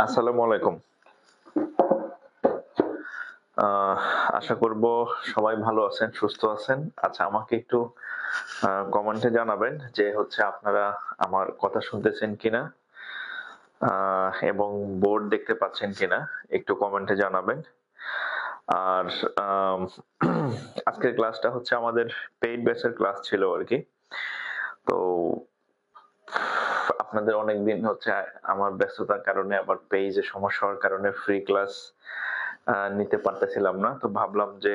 আসসালামু আলাইকুম। আহ আশা করব সবাই ভালো আছেন, সুস্থ আছেন। আচ্ছা, আমাকে একটু কমেন্টে জানাবেন যে হচ্ছে আপনারা আমার কথা শুনতেছেন কিনা এবং বোর্ড দেখতে পাচ্ছেন কিনা, একটু কমেন্টে জানাবেন। আর আম, আজকের ক্লাসটা হচ্ছে আমাদের পেইড ব্যাচের ক্লাস ছিল আর কি। তো আপনাদের অনেকদিন হচ্ছে আমার ব্যস্ততার কারণে আবার পেজে সমস্যা হওয়ার কারণে ফ্রি ক্লাস নিতে পারতেছিলাম না, তো ভাবলাম যে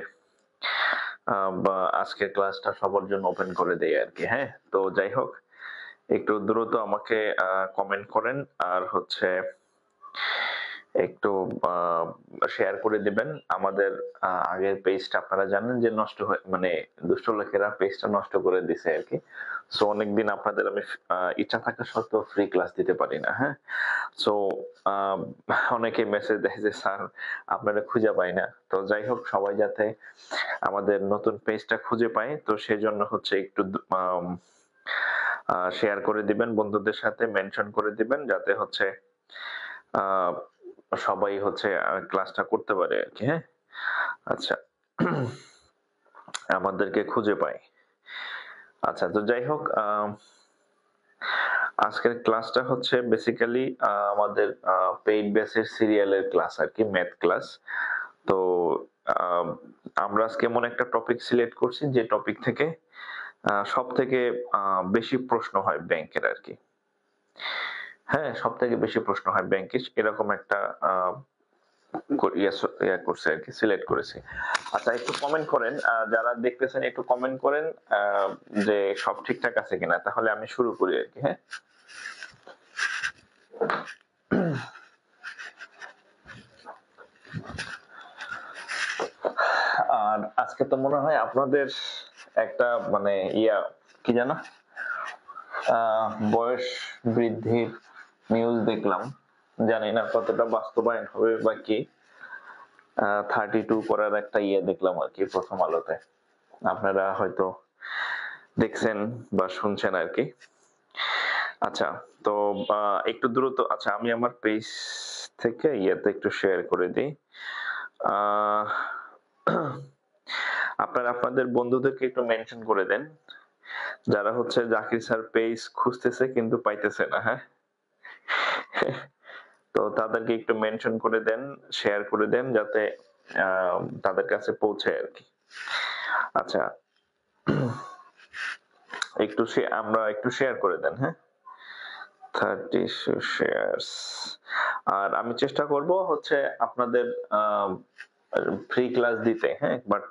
আজকের ক্লাসটা সবার জন্য ওপেন করে দেই আর কি। হ্যাঁ, তো যাই হোক, একটু দ্রুত আমাকে কমেন্ট করেন আর হচ্ছে একটু শেয়ার করে দিবেন। আমাদের আগের পেজটা আপনারা জানেন যে নষ্ট হয়ে, মানে দুষ্ট লোকেরা পেজটা নষ্ট করে দিছে আর কি। সো অনেকদিন আপনাদের আমি ইচ্ছা থাকা সত্ত্বেও ফ্রি ক্লাস দিতে পারি না। হ্যাঁ, সো অনেকে মেসেজ দেয় যে স্যার আপনারা খুঁজে পাই না। তো যাই হোক, সবাই যাতে আমাদের নতুন পেজটা খুঁজে পায়, তো সেজন্য হচ্ছে একটু শেয়ার করে দিবেন, বন্ধুদের সাথে মেনশন করে দিবেন, যাতে হচ্ছে আহ সবাই হচ্ছে ক্লাসটা করতে পারে আর কি। হ্যাঁ, আচ্ছা, আমাদেরকে খুঁজে পায়। আচ্ছা, তো যাই হোক, আজকের ক্লাসটা হচ্ছে বেসিক্যালি আমাদের পেইড বেসের সিরিয়ালের ক্লাস আর কি, ম্যাথ ক্লাস। তো আহ, আমরা আজকে এমন একটা টপিক সিলেক্ট করছি যে টপিক থেকে সব থেকে বেশি প্রশ্ন হয় ব্যাংকের আর কি। হ্যাঁ, সব থেকে বেশি প্রশ্ন হয় ব্যাংকে, এরকম একটা করছে আর কি, সিলেক্ট করেছি। আচ্ছা, একটু কমেন্ট করেন, যারা দেখতেছেন একটু কমেন্ট করেন যে সব ঠিকঠাক আছে কিনা, তাহলে আমি শুরু করি আর কি। হ্যাঁ, আর আজকে তো মনে হয় আপনাদের একটা মানে কি জানো, বয়স বৃদ্ধির নিউজ দেখলাম, জানি না কতটা বাস্তবায়ন হবে বা কি। 32 করার একটা দেখলাম আর কি প্রথম আলোতে, আপনারা হয়তো দেখছেন বা শুনছেন আর কি। আচ্ছা, তো একটু দ্রুত, আচ্ছা আমি আমার পেজ থেকে একটু শেয়ার করে দিই। আপনারা আপনাদের বন্ধুদেরকে একটু মেনশন করে দেন, যারা হচ্ছে জাকির স্যার পেজ খুঁজতেছে কিন্তু পাইতেছে না। হ্যাঁ, তো তাদেরকে একটু মেনশন করে দেন, শেয়ার করে দেন, যাতে তাদের কাছে পৌঁছায় আর কি। আচ্ছা, আমরা একটু শেয়ার করে দেন। হ্যাঁ, 30 শেয়ারস। আর আমি চেষ্টা করব হচ্ছে আপনাদের ফ্রি ক্লাস দিতে। হ্যাঁ, বাট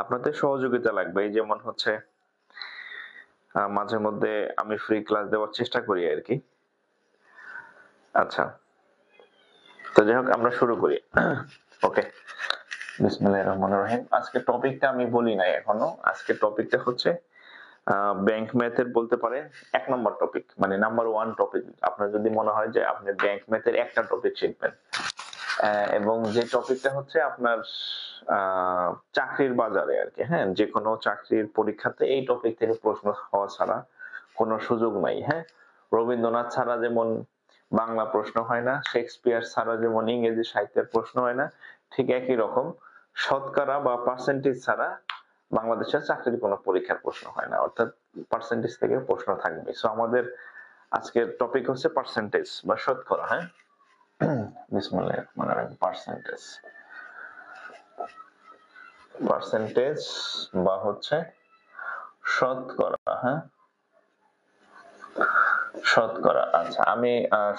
আপনাদের সহযোগিতা লাগবে, যেমন হচ্ছে মাঝে মধ্যে আমি ফ্রি ক্লাস দেওয়ার চেষ্টা করি আর কি। আচ্ছা, তো যাই হোক, আমরা শুরু করি। ওকে, বিসমিল্লাহির রহমানির রহিম। আজকে টপিকটা আমি বলি নাই এখনো। আজকে টপিকটা হচ্ছে ব্যাংক ম্যাথের, বলতে পারে 1 নম্বর টপিক, মানে নাম্বার 1 টপিক। আপনার যদি মনে হয় যে আপনি ব্যাংক ম্যাথের একটা টপিক শিখবেন, এবং যে টপিকটা হচ্ছে আপনার চাকরির বাজারে আর কি। হ্যাঁ, যে কোনো চাকরির পরীক্ষাতে এই টপিক থেকে প্রশ্ন হওয়া ছাড়া কোনো সুযোগ নাই। হ্যাঁ, রবীন্দ্রনাথ ছাড়া যেমন বাংলা প্রশ্ন হয় না, শেক্সপিয়ার ছাড়া যেমন ইংরেজি সাহিত্যের প্রশ্ন হয় না, ঠিক একই রকম শতকরা বা পার্সেন্টেজ ছাড়া বাংলাদেশের চাকরির কোনো পরীক্ষার প্রশ্ন হয় না, অর্থাৎ পার্সেন্টেজ থেকে প্রশ্ন থাকবে। সো আমাদের আজকের টপিক হচ্ছে পার্সেন্টেজ বা শতকরা। হ্যাঁ, বিসমিল্লাহির রহমানির রহিম। পার্সেন্টেজ, পার্সেন্টেজ বা হচ্ছে শতকরা। হ্যাঁ, শতকরা। আচ্ছা, আমি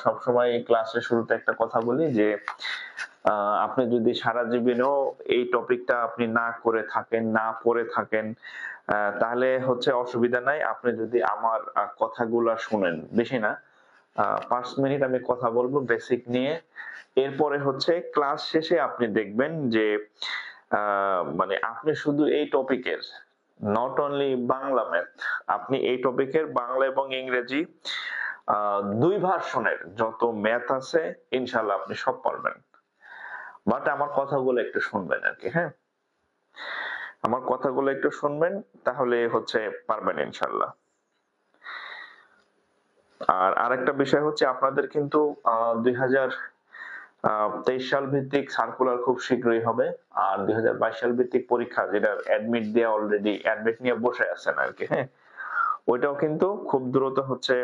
সবসময় ক্লাসের শুরুতে একটা কথা বলি যে আপনি যদি সারা জীবনেও এই টপিকটা আপনি না করে থাকেন, না পড়ে থাকেন, তাহলে হচ্ছে অসুবিধা নাই। আপনি যদি আমার কথাগুলা শুনেন, বেশি না 5 মিনিট আমি কথা বলবো বেসিক নিয়ে, এরপরে হচ্ছে ক্লাস শেষে আপনি দেখবেন যে মানে আপনি শুধু এই টপিকের, নট অনলি বাংলা ম্যাথ, আপনি এই টপিকের বাংলা এবং ইংরেজি 2 ভার্সনের যত ম্যাথ আছে ইনশাল্লাহ আপনি সব পারবেন। বাট আমার কথাগুলো একটু শুনবেন আর কি। হ্যাঁ, আমার কথাগুলো একটু শুনবেন, তাহলে হচ্ছে পারবেন ইনশাল্লাহ। আর আরেকটা বিষয় হচ্ছে আপনাদের কিন্তু 2023 সাল ভিত্তিক সার্কুলার খুব শীঘ্রই হবে, আর 2022 সাল ভিত্তিক পরীক্ষা যেটা অ্যাডমিট দিয়ে অলরেডি অ্যাডমিট নিয়ে বসে আছেন আর কি, হ্যাঁ, ওইটাও কিন্তু খুব দ্রুত হচ্ছে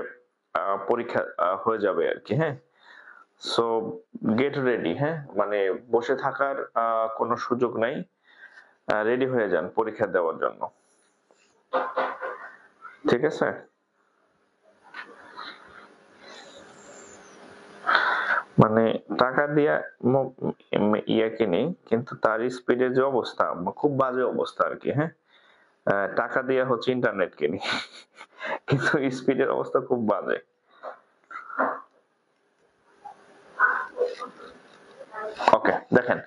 পরীক্ষা হয়ে যাবে আর কি, হ্যাঁ। সো গেট রেডি, হ্যাঁ, মানে বসে থাকার কোনো সুযোগ নাই, রেডি হয়ে যান পরীক্ষা দেওয়ার জন্য, ঠিক আছে। মানে টাকা দিয়া ইয়া কিনি, কিন্তু তার স্পিডের যে অবস্থা খুব বাজে অবস্থা আর কি, হ্যাঁ। টাকা দিয়ে হচ্ছে ইন্টারনেট কিনি কিন্তু স্পিডের অবস্থা খুব বাজে। ওকে, দেখেন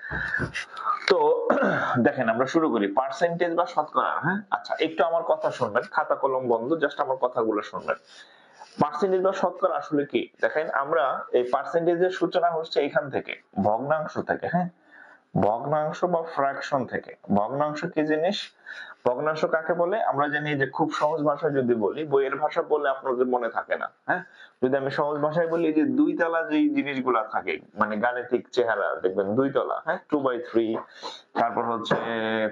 তো দেখেন আমরা শুরু করি পার্সেন্টেজ বা শতকরা, হ্যাঁ। আচ্ছা, একটু আমার কথা শুনবেন, খাতা কলম বন্ধ, জাস্ট আমার কথাগুলো শুনবেন। পার্সেন্টেজ বা শতকরা আসলে কি, দেখেন আমরা এই পার্সেন্টেজের সূচনা হচ্ছে এখান থেকে, ভগ্নাংশ থেকে, হ্যাঁ, ভগ্নাংশ বা ফ্র্যাকশন থেকে। ভগ্নাংশ কি জিনিস? ভগ্নাংশ কাকে বলে আমরা জানি যে, খুব সহজ ভাষায় যদি বলি, বইয়ের ভাষা বললে আপনাদের মনে থাকে না, হ্যাঁ। যদি আমি সহজ ভাষায় বলি, যে দুই তলা যে জিনিসগুলা থাকে, মানে গাণিতিক চেহারা দেখবেন দুই তলা, হ্যাঁ, 2/3, তারপর হচ্ছে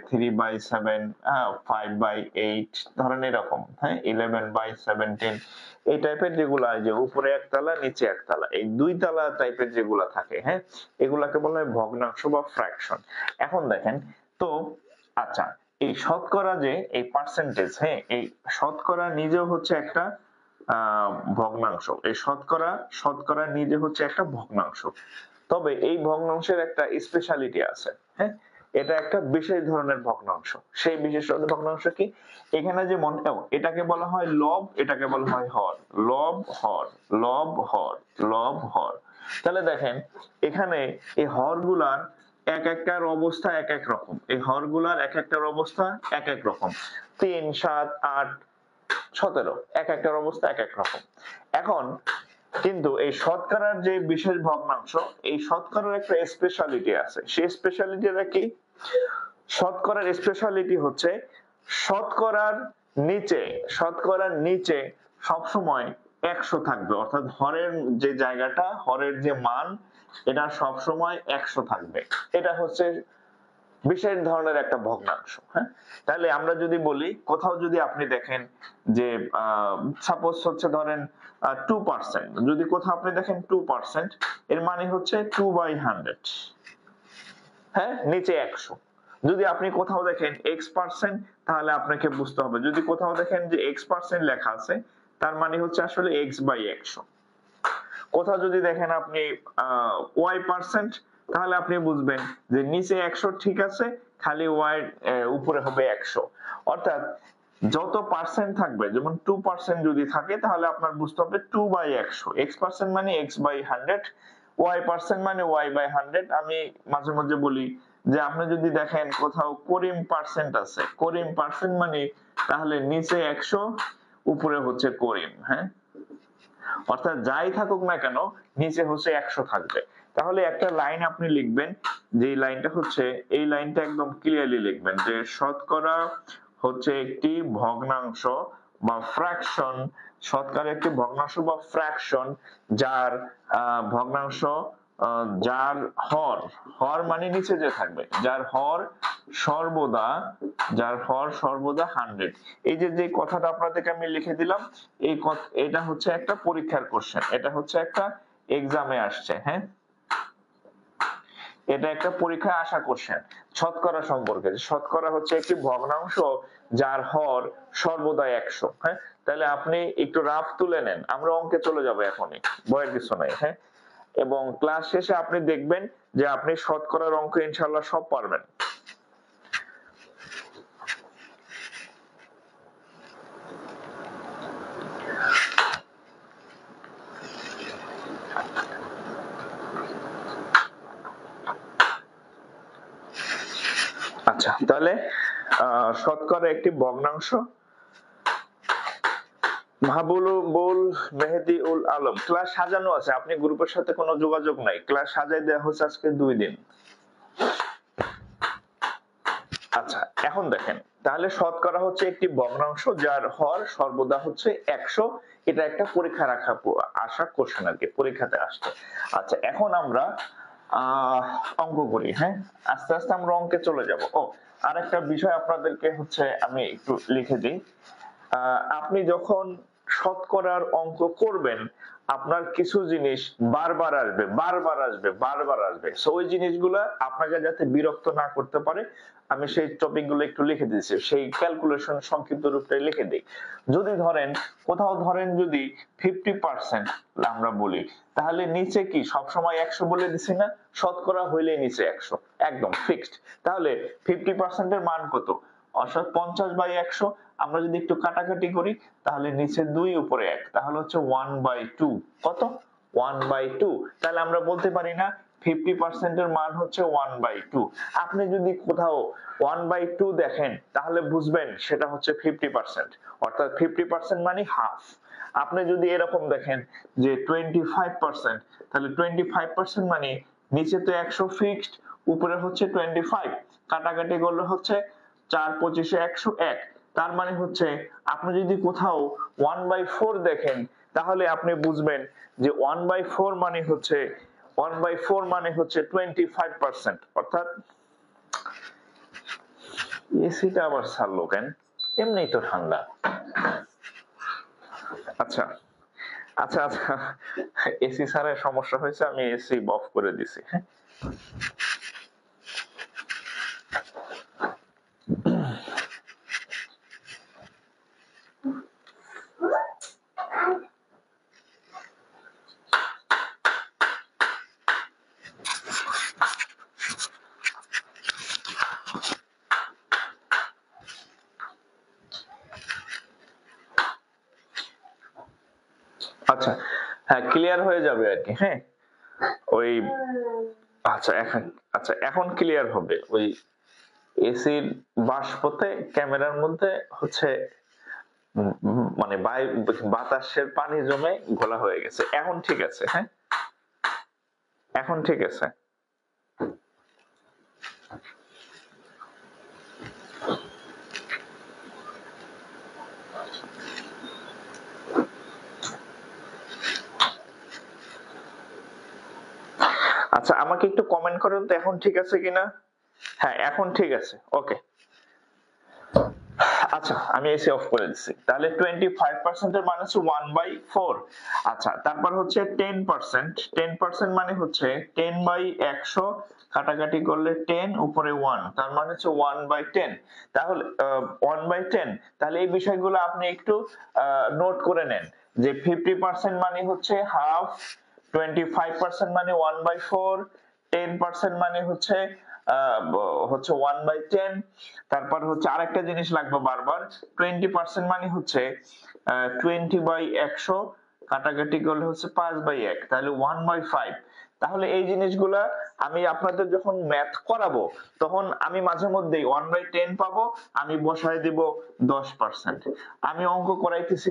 3/7, 5/8, ধরেন এরকম, হ্যাঁ, 11/17, এই টাইপের যেগুলা, যে উপরে একতলা নিচে একতলা, এই দুই তলা টাইপের যেগুলা থাকে, হ্যাঁ, এগুলাকে বলা হয় ভগ্নাংশ বা ফ্র্যাকশন। এখন দেখেন তো, আচ্ছা, এই শতকরা যে এই পার্সেন্টেজ, হ্যাঁ, এই শতকরা নিজেও হচ্ছে একটা ভগ্নাংশ। এই শতকরা নিজে হচ্ছে একটা ভগ্নাংশ। তবে এই ভগ্নাংশের একটা স্পেশালিটি আছে, হ্যাঁ, এটা একটা বিশেষ ধরনের ভগ্নাংশ। সেই বিশেষ ধরনের ভগ্নাংশ কি, এখানে যে এটাকে বলা হয় লব, এটাকে বলা হয় হর। লব হর, লব হর, লব হর। তাহলে দেখেন এখানে এই হরগুলার এক একটার অবস্থা এক এক রকম, এই হরগুলার এক একটার অবস্থা এক এক রকম। 3, 7, 8, 17, এক একটার অবস্থা এক এক রকম। এখন কিন্তু এই শতকরার যে বিশেষ ভগ্নাংশ, এই শতকরার একটা স্পেশালিটি আছে। সেই স্পেশালিটিটা কি? শতকরার স্পেশালিটি হচ্ছে শতকরার নিচে সবসময় 100 থাকবে, অর্থাৎ হরের যে জায়গাটা, হরের যে মান, এটা সবসময় 100 থাকবে। এটা হচ্ছে বিশেষ ধরনের একটা ভগ্নাংশ, হ্যাঁ। তাহলে আমরা যদি বলি, কোথাও যদি আপনি দেখেন যে সাপোজ হচ্ছে ধরেন 2%, যদি কোথাও আপনি দেখেন 2%, এর মানে হচ্ছে 2/100, হ্যাঁ, নিচে 100। যদি আপনি কোথাও দেখেন x%, তাহলে আপনাকে বুঝতে হবে, যদি কোথাও দেখেন যে x% লেখা আছে, তার মানে হচ্ছে আসলে x/100। কোথাও যদি দেখেন আপনি y%, তাহলে আপনি বুঝবেন যে নিচে 100 ঠিক আছে, খালি y উপরে হবে 100। অর্থাৎ যত পার্সেন্ট থাকবে, যেমন 2% যদি থাকে, তাহলে আপনার বুঝতে হবে 2/100, x% মানে x/100, y% মানে y/100। আমি মাঝে মাঝে বলি যে, আপনি যদি দেখেন কোথাও করিম পার্সেন্ট আছে, করিম পার্সেন্ট মানে তাহলে নিচে 100, উপরে হচ্ছে করিম, হ্যাঁ। অর্থাৎ যাই থাকুক না কেন, নিচে হচ্ছে 100 থাকবে। তাহলে একটা লাইন আপনি লিখবেন, যে লাইনটা হচ্ছে, এই লাইনটা একদম ক্লিয়ারলি লিখবেন যে, শতকরা হচ্ছে একটি ভগ্নাংশ বা ফ্র্যাকশন। শতকরা একটি ভগ্নাংশ বা ফ্র্যাকশন যার ভগ্নাংশ, যার হর মানে নিচে যে থাকবে, যার হর সর্বদা 100। এই যে কথাটা আপনাদেরকে আমি লিখে দিলাম, এটা হচ্ছে একটা পরীক্ষার কোশ্চেন, এটা হচ্ছে একটা এক্সামে আসছে, হ্যাঁ, এটা একটা পরীক্ষায় আসা কোশ্চেন শতকরা সম্পর্কে। শতকরা হচ্ছে একটি ভগ্নাংশ যার হর সর্বদা 100, হ্যাঁ। তাহলে আপনি একটু রাফ তুলে নেন, আমরা অঙ্কে চলে যাবো এখনই, ভয়ের কিছু নাই, হ্যাঁ। এবং ক্লাস শেষে আপনি দেখবেন যে আপনি শতকরার অঙ্ক ইনশাআল্লাহ সব পারবেন। আচ্ছা, তাহলে শতকরা একটি ভগ্নাংশ। মাহবুবুল মেহেদি উল আলম, ক্লাস সাজানো আছে, আপনি গ্রুপের সাথে কোনো যোগাযোগ নাই, ক্লাস সাজাই দেওয়া হচ্ছে আজকে 2 দিন। আচ্ছা, এখন দেখেন, তাহলে শতকরা হচ্ছে একটি ভগ্নাংশ যার হর সর্বদা হচ্ছে 100। এটা একটা পরীক্ষা আসা কোশ্চেন আর কি, পরীক্ষাতে আসছে। আচ্ছা, এখন আমরা অঙ্ক করি। হ্যাঁ, আস্তে আস্তে আমরা অঙ্কে চলে যাব। আরেকটা বিষয় আপনাদেরকে হচ্ছে আমি একটু লিখে দিই। আপনি যখন শতকরার অঙ্ক করবেন, আপনার কিছু জিনিস বারবার আসবে, বারবার আসবে, বারবার আসবে। সো ওই জিনিসগুলো আপনাকে যাতে বিরক্ত না করতে পারে, আমি সেই টপিক গুলো একটু লিখে দিয়েছি, সেই ক্যালকুলেশন সংক্ষিপ্ত রূপটাই লিখে দিই। যদি ধরেন কোথাও ধরেন যদি 50% আমরা বলি, তাহলে নিচে কি সবসময় 100 বলে দিছি না? শতকরা হইলে নিচে 100 একদম ফিক্সড। তাহলে 50% এর মান কত? অর্থাৎ 50/100। আমরা যদি একটু কাটাকাটি করি, তাহলে নিচে 2 উপরে 1, তাহলে হচ্ছে 1/2। কত? 1/2। তাহলে আমরা বলতে পারি না 50% এর মান হচ্ছে 1/2। আপনি যদি কোথাও 1/2 দেখেন, তাহলে বুঝবেন সেটা হচ্ছে 50%, অর্থাৎ 50% মানে হাফ। আপনি যদি এরকম দেখেন যে 25%, তাহলে 25% মানে নিচে তো 100 ফিক্সড, উপরে হচ্ছে 25, কাটাকাটি করলে হচ্ছে 4 25 101। তার মানে হচ্ছে আপনি যদি কোথাও 1/4 দেখেন, তাহলে আপনি বুঝবেন যে 1/4 মানে হচ্ছে 25%, অর্থাৎ এসিটা আবার ছাড়লো কেন? এমনিই তো ঠান্ডা। আচ্ছা আচ্ছা আচ্ছা, এসি ছাড়ার সমস্যা হয়েছে, আমি এসি অফ করে দিছি। হ্যাঁ, আচ্ছা, হ্যাঁ ক্লিয়ার হয়ে যাবে আর কি। হ্যাঁ, ওই এখন ক্লিয়ার হবে। ওই এসির বাষ্পতে ক্যামেরার মধ্যে হচ্ছে মানে বাতাসের পানি জমে ঘোলা হয়ে গেছে। এখন ঠিক আছে। হ্যাঁ, এখন ঠিক আছে। আচ্ছা, আমাকে একটু কমেন্ট করেন তো এখন ঠিক আছে কিনা। হ্যাঁ, এখন ঠিক আছে। ওকে, আচ্ছা আমি এসি অফ করে দিচ্ছি। তাহলে 25% এর মানে হচ্ছে 1/4। আচ্ছা, তারপর হচ্ছে 10%। 10% মানে হচ্ছে 10/100, কাটাকাটি করলে 10 উপরে 1, তার মানে হচ্ছে 1/10। তাহলে 1/10। তাহলে এই বিষয়গুলো আপনি একটু নোট করে নেন যে 50% মানে হচ্ছে হাফ, 25% মানে 1/4, 10% মানে হচ্ছে 1/10। তারপর হচ্ছে আরেকটা জিনিস লাগবে বারবার, 20% মানে হচ্ছে 20/100, কাটাকাটি করলে হচ্ছে 5/1, তাহলে 1/5। তাহলে এই জিনিসগুলা আমি আপনাদের যখন ম্যাথ করাবো, তখন আমি মাঝে মধ্যেই 1/10 পাবো, আমি বসায় দিব 10%। আমি অঙ্ক করাইতেছি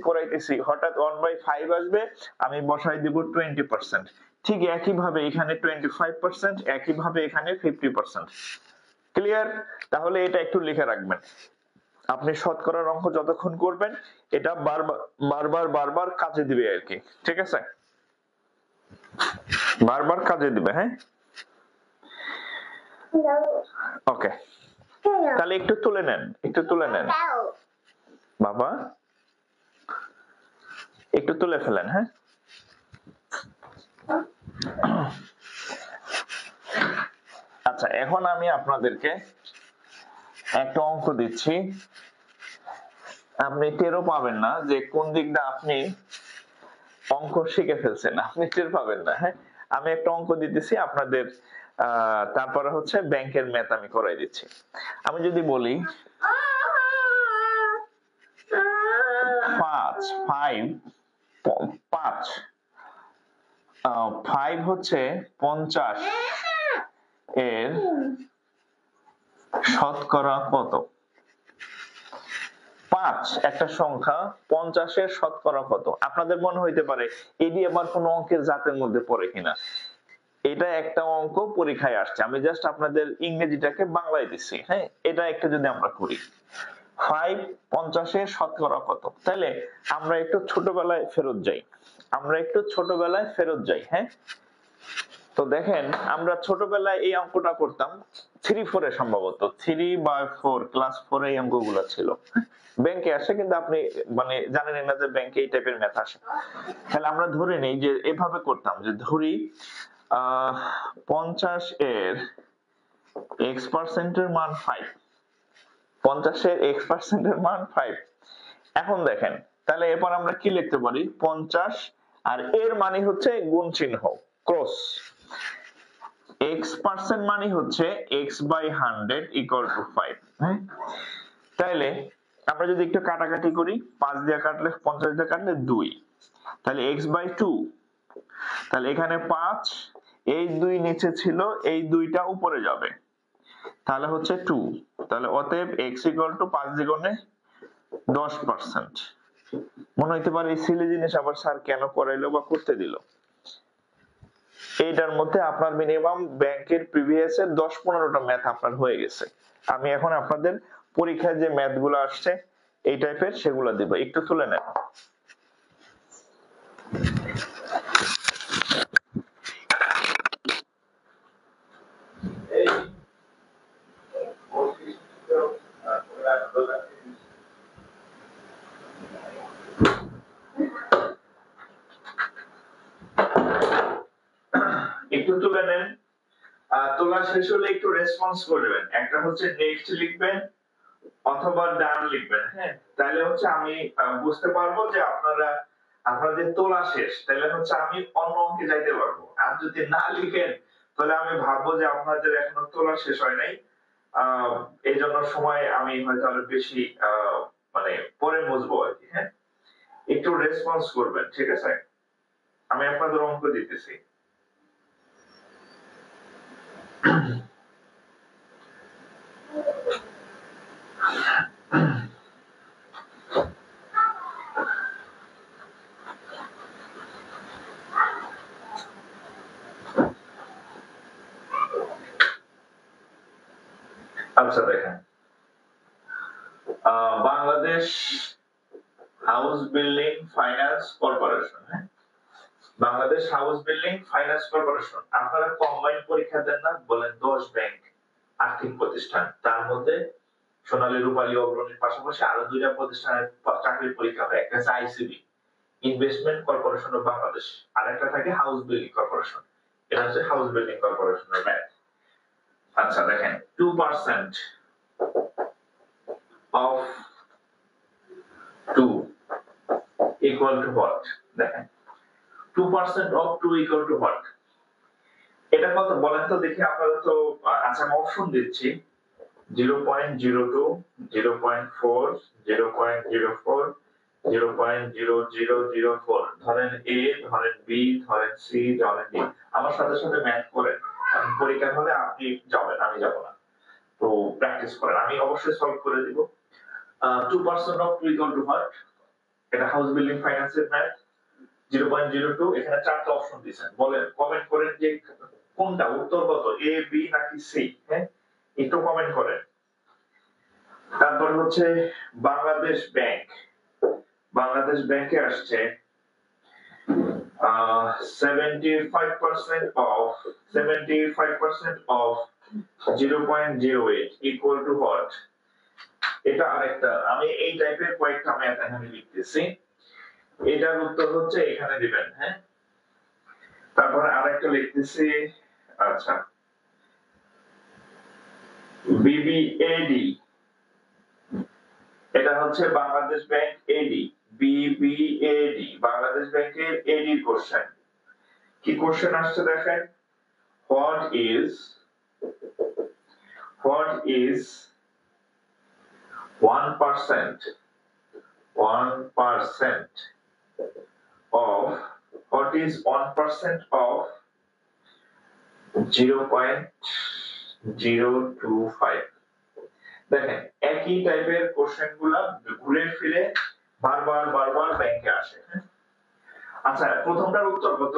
হঠাৎ 1/5 আসবে, আমি বসায় দিব 20%। ঠিক একইভাবে এখানে 25%, একইভাবে এখানে 50%। ক্লিয়ার? তাহলে এটা একটু লিখে রাখবেন। আপনি শতকরার অঙ্ক যতক্ষণ করবেন, এটা বারবার বারবার বারবার কাজে দিবে আর কি। ঠিক আছে, বারবার কাজে দিবে। হ্যাঁ, ওকে, তাহলে একটু তুলে নেন, একটু তুলে নেন বাবা, একটু তুলে ফেলেন। হ্যাঁ, আচ্ছা, এখন আমি আপনাদেরকে একটা অঙ্ক দিচ্ছি, আপনি টেরও পাবেন না যে কোন দিকটা আপনি অঙ্ক শিখে ফেলছেন, আপনি টের পাবেন না। হ্যাঁ, আমি একটা অঙ্ক দিতেছি আপনাদের, তারপরে হচ্ছে ব্যাংকের ম্যাথ আমি করাই দিচ্ছি। আমি যদি বলি 5 হচ্ছে 50 এর শতকরা কত? 5 একটা সংখ্যা, 50 এর শতকরা কত? আপনাদের মনে হইতে পারে এটি আবার কোন অঙ্কের জাতের মধ্যে পড়ে কিনা। এটা একটা অঙ্ক পরীক্ষায় আসছে, আমি জাস্ট আপনাদের ইংরেজিটাকে বাংলায় দিচ্ছি। হ্যাঁ, এটা একটা যদি আমরা করি 5 50-এর শতকরা কত, তাহলে আমরা একটু ছোটবেলায় ফেরত যাই, হ্যাঁ। তো দেখেন আমরা ছোটবেলায় এই অঙ্কটা করতাম 3-4 এ, সম্ভবত 3 বা 4, ক্লাস 4 এই অঙ্কগুলো ছিল। ব্যাংকে আসে, কিন্তু আপনি মানে জানেন না যে ব্যাংকে এই টাইপের ম্যাথ আসে। তাহলে আমরা ধরে নেই যে এভাবে করতাম, যে ধরি 50 এর x% এর মান 5, 50 এর x% এর মান 5। এখন দেখেন, তাহলে এরপর আমরা কি লিখতে পারি, 50 আর এর মানে হচ্ছে গুণ চিহ্ন ক্রস, x% মানে হচ্ছে x/100 = 5। হ্যাঁ, তাইলে আমরা যদি একটু কাটাকাটি করি, 5 দিয়ে কাটলে 50 দিয়ে কাটলে 2, তাহলে x/2, তাহলে এখানে 5, এই 2 নিচে ছিল, এই 2টা উপরে যাবে, তাহলে হচ্ছে 2, তাহলে অতএব x = 5 দ্বিগুণে 10%। মনে হইতে পারে এই সিলি জিনিস আবার স্যার কেন করাইলো বা করতে দিল। এইটার মধ্যে আপনার মিনিমাম ব্যাংকের প্রিভিয়াস এর 10-15টা ম্যাথ আপনার হয়ে গেছে। আমি এখন আপনাদের পরীক্ষায় যে ম্যাথ গুলো আসছে এই টাইপের সেগুলো দিব, একটু তুলে নেন। একটু তুলে নেন, তোলা শেষ হলে একটু রেসপন্স করবেন, একটা হচ্ছে নেক্সট লিখবেন অথবা ডান লিখবেন। হ্যাঁ, তাহলে হচ্ছে আমি বুঝতে পারবো যে আপনাদের তোলা শেষ, তাহলে হচ্ছে আমি অন্য অঙ্কে যাইতে পারবো। আর যদি না লিখেন তাহলে আমি ভাববো যে আপনাদের এখনো তোলা শেষ হয় নাই, এই জন্য সময় আমি হয়তো আরো বেশি মানে পরে বুঝবো আর কি। হ্যাঁ, একটু রেসপন্স করবেন, ঠিক আছে? আমি আপনাদের অঙ্ক দিতেছি। আচ্ছা দেখেন, Bangladesh house building finance corporation, হ্যাঁ, Bangladesh house building finance corporation. আপনারা কম্বাইন পরীক্ষা দেন না, বলেন 10 ব্যাংক আর্থিক প্রতিষ্ঠান, তার মধ্যে সোনালী রূপালী অগ্রণীর পাশাপাশি আরো 2টা প্রতিষ্ঠানের চাকরির পরীক্ষা হয়, একটা হচ্ছে ICB investment corporation of Bangladesh, আর একটা থাকে হাউস বিল্ডিং কর্পোরেশন। এটা হচ্ছে হাউস বিল্ডিং কর্পোরেশনের ম্যাথ। আচ্ছা দেখেন, 2% of 2 equal to what? দেখেন 2% of 2 equal to what? এটা কত বলেন তো দেখি, আপনারা তো, আচ্ছা আমি অপশন দিচ্ছি, 0.02, 0.4, 0.04, 0.0004, ধরেন এ, ধরেন বি, ধরেন সি, ধরেন ডি। আমার সাথে সাথে ম্যাথ করেন, পরীক্ষা হলে আপনি যাবেন, আমি যাব না। তো প্র্যাকটিস করেন, আমি অবশ্যই সলভ করে দিব। 2% of 2 equal to what? এটা হাউস বিল্ডিং ফাইন্যান্সের ম্যাথ। 0.02, এখানে 4টা অপশন দিয়েছেন, বলেন কমেন্ট করেন যে কোনটা উত্তর কত, এ, বি নাকি সি। হ্যাঁ, একটু কমেন্ট করেন। তারপর হচ্ছে বাংলাদেশ ব্যাংক, বাংলাদেশ ব্যাংকে আসছে 75% of 0.08 equal to what? এটা আরেকটা, আমি এই টাইপের কয়েকটা ম্যাথ এখানে লিখতেছি, এটার উত্তর হচ্ছে এখানে দিবেন। হ্যাঁ, তারপরে আরেকটা লিখতেছি, আচ্ছা বিবিএডি, এটা হচ্ছে বাংলাদেশ ব্যাংক এডি, বিবিএডি বাংলাদেশ ব্যাংকের এডির কোশ্চেন। কি কোশ্চেন আসছে দেখেন, what is 1% of 0.025? দেখেন একই টাইপের কোশ্চেন গুলা ঘুরে ফিরে বারবার ব্যাংকে আসে। আচ্ছা প্রথমটার উত্তর কত?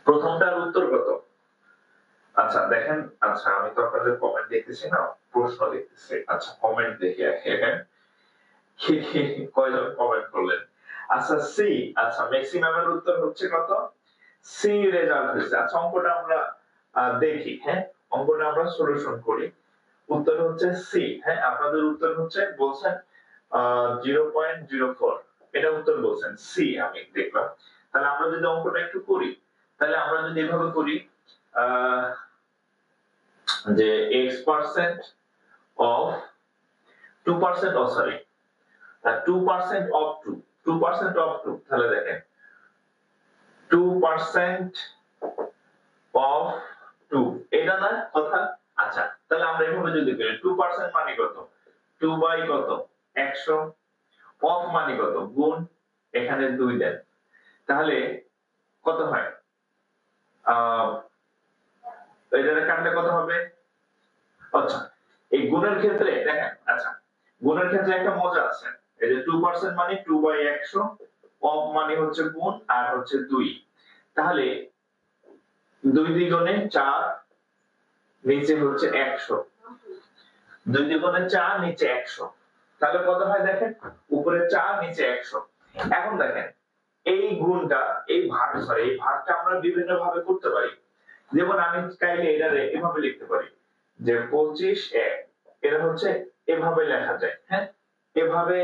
প্রথমটার উত্তর কত? আচ্ছা দেখেন, আচ্ছা আমি তো আপনাদের কমেন্ট দেখতেছি না, প্রশ্ন দেখতেছি। আচ্ছা কমেন্ট দেখি এখানে কয়জন কমেন্ট করলেন। আচ্ছা সি, আচ্ছা ম্যাক্সিমামের উত্তর হচ্ছে কত? সি রেজাল্ট হয়েছে। আচ্ছা অঙ্কটা আমরা দেখি, হ্যাঁ অঙ্কটা আমরা সলিউশন করি। উত্তর হচ্ছে সি, হ্যাঁ আপনাদের উত্তর হচ্ছে বলছেন 0.04, এটা উত্তর বলছেন সি, আমি দেখলাম। তাহলে আমরা যদি অঙ্কটা একটু করি, তাহলে আমরা যদি এভাবে করি যে x% of 2%, ও সরি 2% of 2% of 2, তাহলে দেখেন 2% of 2, এটা না কথা। আচ্ছা তাহলে আমরা এভাবে যদি করি 2% মানে কত? 2 বাই কত? 100। অফ মানে কত? গুণ, এখানে 2 দেন, তাহলে কত হয়? এটারে কাটলে কত হবে? আচ্ছা এই গুণের ক্ষেত্রে দেখেন, আচ্ছা গুণের ক্ষেত্রে একটা মজা আছে। এই যে 2% মানে 2 বাই 100, অফ মানে হচ্ছে গুণ আর হচ্ছে 2, তাহলে 2 দ্বিগুণে 4, নিচে হচ্ছে 100, 2 দ্বিগুণে 4, নিচে 100, তাহলে কত হয় দেখেন? উপরে 4, নিচে 100। এখন দেখেন এই গুণটা, এই ভাগ, সরি এই ভাগটা আমরা বিভিন্ন ভাবে করতে পারি। যেমন আমি চাইলে এটারে এভাবে লিখতে পারি যে 25 1, এটা হচ্ছে এভাবে লেখা যায়, হ্যাঁ এভাবে,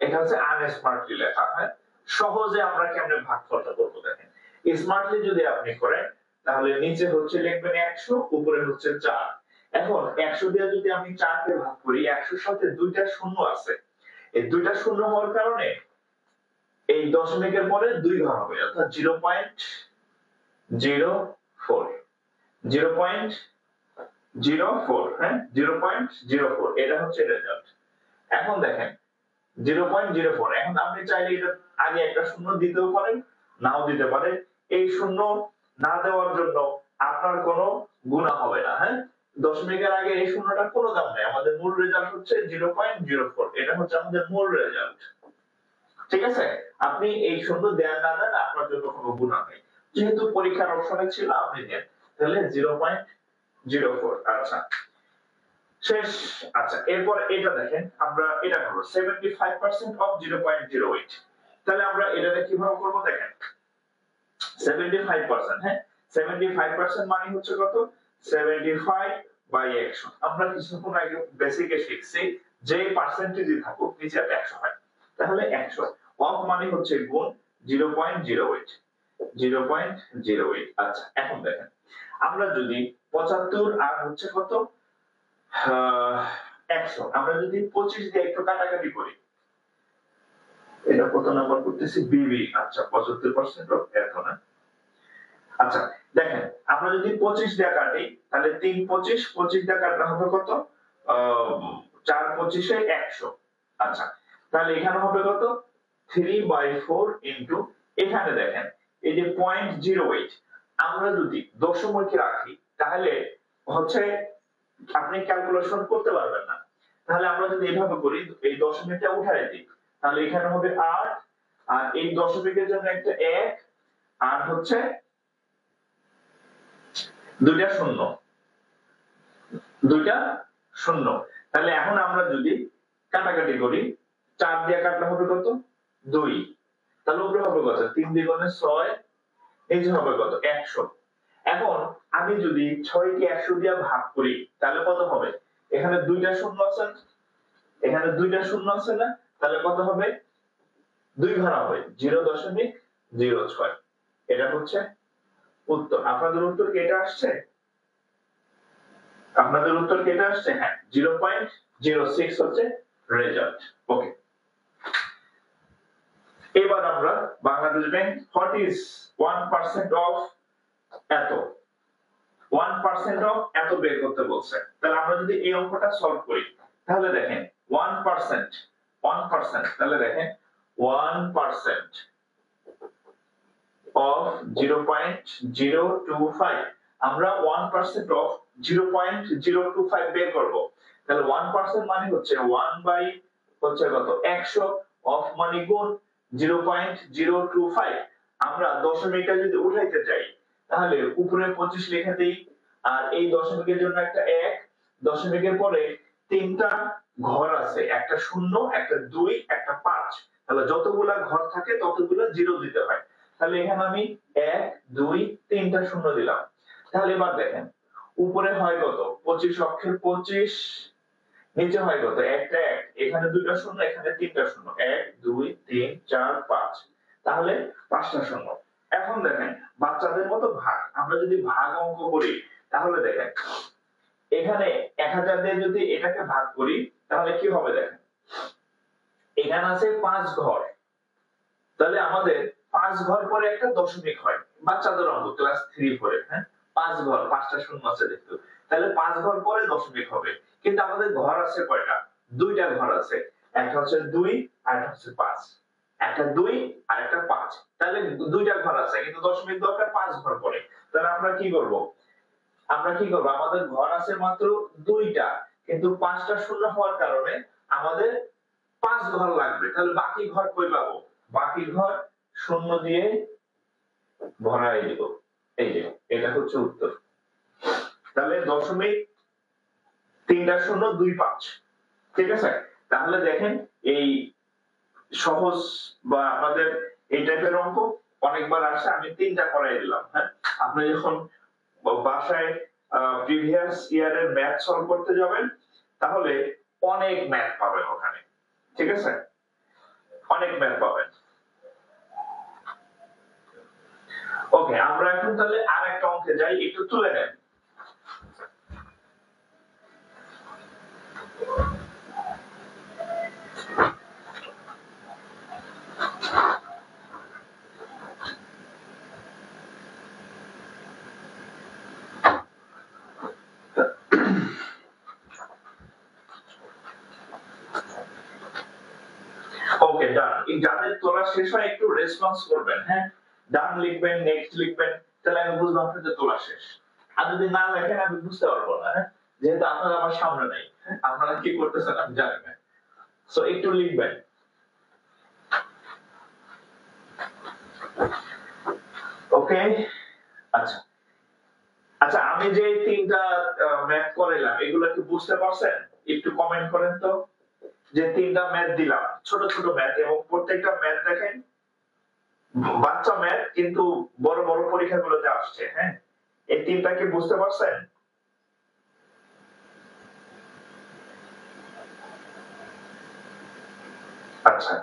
এটা হচ্ছে আনস্মার্টলি লেখা হয়। সহজে আমরা কেমনে ভাগফলটা করব দেখেন। স্মার্টলি যদি আপনি করেন, তাহলে নিচে হচ্ছে লিখবেন 100, উপরে হচ্ছে 4। এখন 100 দিয়ে যদি আমি 4 কে ভাগ করি, 100 এর সাথে দুইটা শূন্য আছে, এই দুইটা শূন্য হওয়ার কারণে এই দশমিকের পরে 2 ঘর হবে, অর্থাৎ 0.04, 0.04, হ্যাঁ 0.04, এটা হচ্ছে রেজাল্ট। এখন দেখেন 0.04, এখন আপনি চাইলে এটা আগে একটা শূন্য দিতেও পারেন, নাও দিতে পারেন। এই শূন্য না দেওয়ার জন্য আপনার কোনো গুনাহ হবে না, হ্যাঁ দশমিকের আগে এই শূন্যটার কোনো দাম নেই। আমাদের মূল রেজাল্ট হচ্ছে 0.04, এটা হচ্ছে আমাদের মূল রেজাল্ট। ঠিক আছে, আপনি এই শূন্য দেন না দেন আপনার জন্য কোনো গুনাহ নেই, যেহেতু পরীক্ষার অপশনে ছিল আপনি দেন, তাহলে 0.04। আচ্ছা শেষ। আচ্ছা এরপর এটা দেখেন, আমরা এটা করব 75% অফ 0.08, তাহলে আমরা এটাকে কিভাবে করব দেখেন। 75%, হ্যাঁ 75% মানে হচ্ছে কত? 75 বাই 100। আমরা কিছুক্ষণ আগে বেসিকে শিখছি যে পার্সেন্টেজই থাকুক নিচে 100 হয়, তাহলে 100 অফ মানে হচ্ছে গুণ 0.08, 0.08। আচ্ছা এখন দেখেন, আমরা যদি 75 আর হচ্ছে কত 100, আমরা যদি 25 দিয়ে একটু কাটাকাটি করি, এটা কত নাম্বার করতেছি? বিবি। আচ্ছা 75% অফ এত না। আচ্ছা দেখেন, আমরা যদি 25 দিয়ে কাটি, তাহলে 3 25, 25 দিয়ে কাটলে হবে কত? 4 25 এ 100। আচ্ছা তাহলে এখানে হবে কত? 3/4 ইনটু, এখানে দেখেন এই যে 0.08, আমরা যদি দশমিকে রাখি তাহলে হচ্ছে আপনি ক্যালকুলেশন করতে পারবেন না। তাহলে আমরা যদি এভাবে করি, এই দশমিকটা উঠায় দিই, তাহলে এখানে হবে 8, আর এই দশমিকের জন্য একটা 1, আর হচ্ছে দুইটা শূন্য, দুইটা শূন্য। তাহলে এখন আমরা যদি কাটাকাটি করি, 4 দিয়ে কাটলে হবে কত? 2, তাহলে উপরে হবে কত? 3 দ্বিগুণে 6, এই যে হবে কত? 100। এখন আমি যদি 6 কে 100 দিয়ে ভাগ করি, তাহলে কত হবে? এখানে দুইটা শূন্য আছে, এখানে দুইটা শূন্য আছে না, তাহলে কত হবে? 2 ঘর হবে 0.06। এটা হচ্ছে উত্তর। আপনাদের উত্তর কি এটা আসছে? আপনাদের উত্তর কি এটা আসছে? হ্যাঁ 0.06 হচ্ছে রেজাল্ট। ওকে, এবার আমরা Bangladesh bank what is 1% of এত, 1% অফ এত বের করতে বলছে। তাহলে আমরা যদি এই অঙ্কটা সলভ করি, তাহলে দেখেন 1%, 1%, তাহলে দেখেন 1% of 0.025, আমরা 1% of 0.025 বের করব। তাহলে 1% মানে হচ্ছে 1 বাই হচ্ছে কত? 100, অফ মানে গুণ 0.025। আমরা দশমিকটা যদি উঠাইতে চাই, তাহলে উপরে 25 লিখে দেই, আর এই দশমিকের জন্য একটা 1, দশমিকের পরে তিনটা ঘর আছে, একটা 0, একটা 2, একটা 5। তাহলে যতগুলা ঘর থাকে ততগুলা 0 দিতে হয়। তাহলে এখানে আমি 1 2 3টা 0 দিলাম। তাহলে এবার দেখেন উপরে হয় কত, 25 অক্ষের 25, নিচে হয় কত, একটা 1, এখানে দুইটা 0, এখানে তিনটা 0, 1 2 3 4 5, তাহলে 5টা 0। এখন দেখেন বাচ্চাদের মতো ভাগ, আমরা যদি ভাগ অঙ্ক করি তাহলে দেখেন এখানে 1000 দিয়ে যদি এটাকে ভাগ করি তাহলে কি হবে দেখেন, এখানে আছে 5 ঘর, তাহলে আমাদের 5 ঘর পরে একটা দশমিক হয়, বাচ্চাদের অঙ্ক ক্লাস 3 পরে, হ্যাঁ 5 ঘর, 5টা শূন্য আছে দেখতো, তাহলে 5 ঘর পরে দশমিক হবে। কিন্তু আমাদের ঘর আছে কয়টা, দুইটা ঘর আছে, একটা হচ্ছে 2 আর একটা হচ্ছে 5, একটা 2 আর একটা 5, তাহলে দুইটা ঘর আছে কিন্তু দশমিক দরকার 5 ঘর পরে। তাহলে আমরা কি করব, আমাদের ঘর আছে মাত্র দুইটা, কিন্তু 5টা শূন্য হওয়ার কারণে আমাদের 5 ঘর লাগবে। তাহলে বাকি ঘর কই পাবো, বাকি ঘর শূন্য দিয়ে ভরাই দিব। এই যে এটা হচ্ছে উত্তর। তাহলে দশমিক 3টা 0 2 5, ঠিক আছে। তাহলে দেখেন এই সহজ বা আমাদের এই টাইপের অঙ্ক অনেকবার আসে, আমি 3টা করাই দিলাম। হ্যাঁ, আপনি যখন বাসায় প্রিভিয়াস ইয়ারের ম্যাথ সলভ করতে যাবেন তাহলে অনেক ম্যাথ পাবেন ওখানে, ঠিক আছে, অনেক ম্যাথ পাবেন। ওকে, আমরা এখন তাহলে আর একটা অঙ্কে যাই, একটু তুলে নেন। ওকে ডান, এই যাদের তোলা শেষ হয় একটু রেসপন্স করবেন, হ্যাঁ ডান লিখবেন, নেক্সট লিখবেন, তাহলে আমি বুঝবো আপনাদের তোলা শেষ। আর যদি না লেখেন আমি বুঝতে পারবো না, হ্যাঁ যেহেতু আপনারা আমার সামনে নাই, আপনারা কি করতেছেন আমি জানি না, সো একটু লিখবেন। ওকে, আচ্ছা আচ্ছা, আমি যে 3টা ম্যাথ করাইলাম এগুলো কি বুঝতে পারছেন, একটু কমেন্ট করেন তো। যে 3টা ম্যাথ দিলাম ছোট ছোট ম্যাথ, এবং প্রত্যেকটা ম্যাথ দেখেন বাচ্চা ম্যাথ কিন্তু বড় বড় পরীক্ষাগুলোতে আসছে, হ্যাঁ এই 3টা কি বুঝতে পারছেন? আচ্ছা,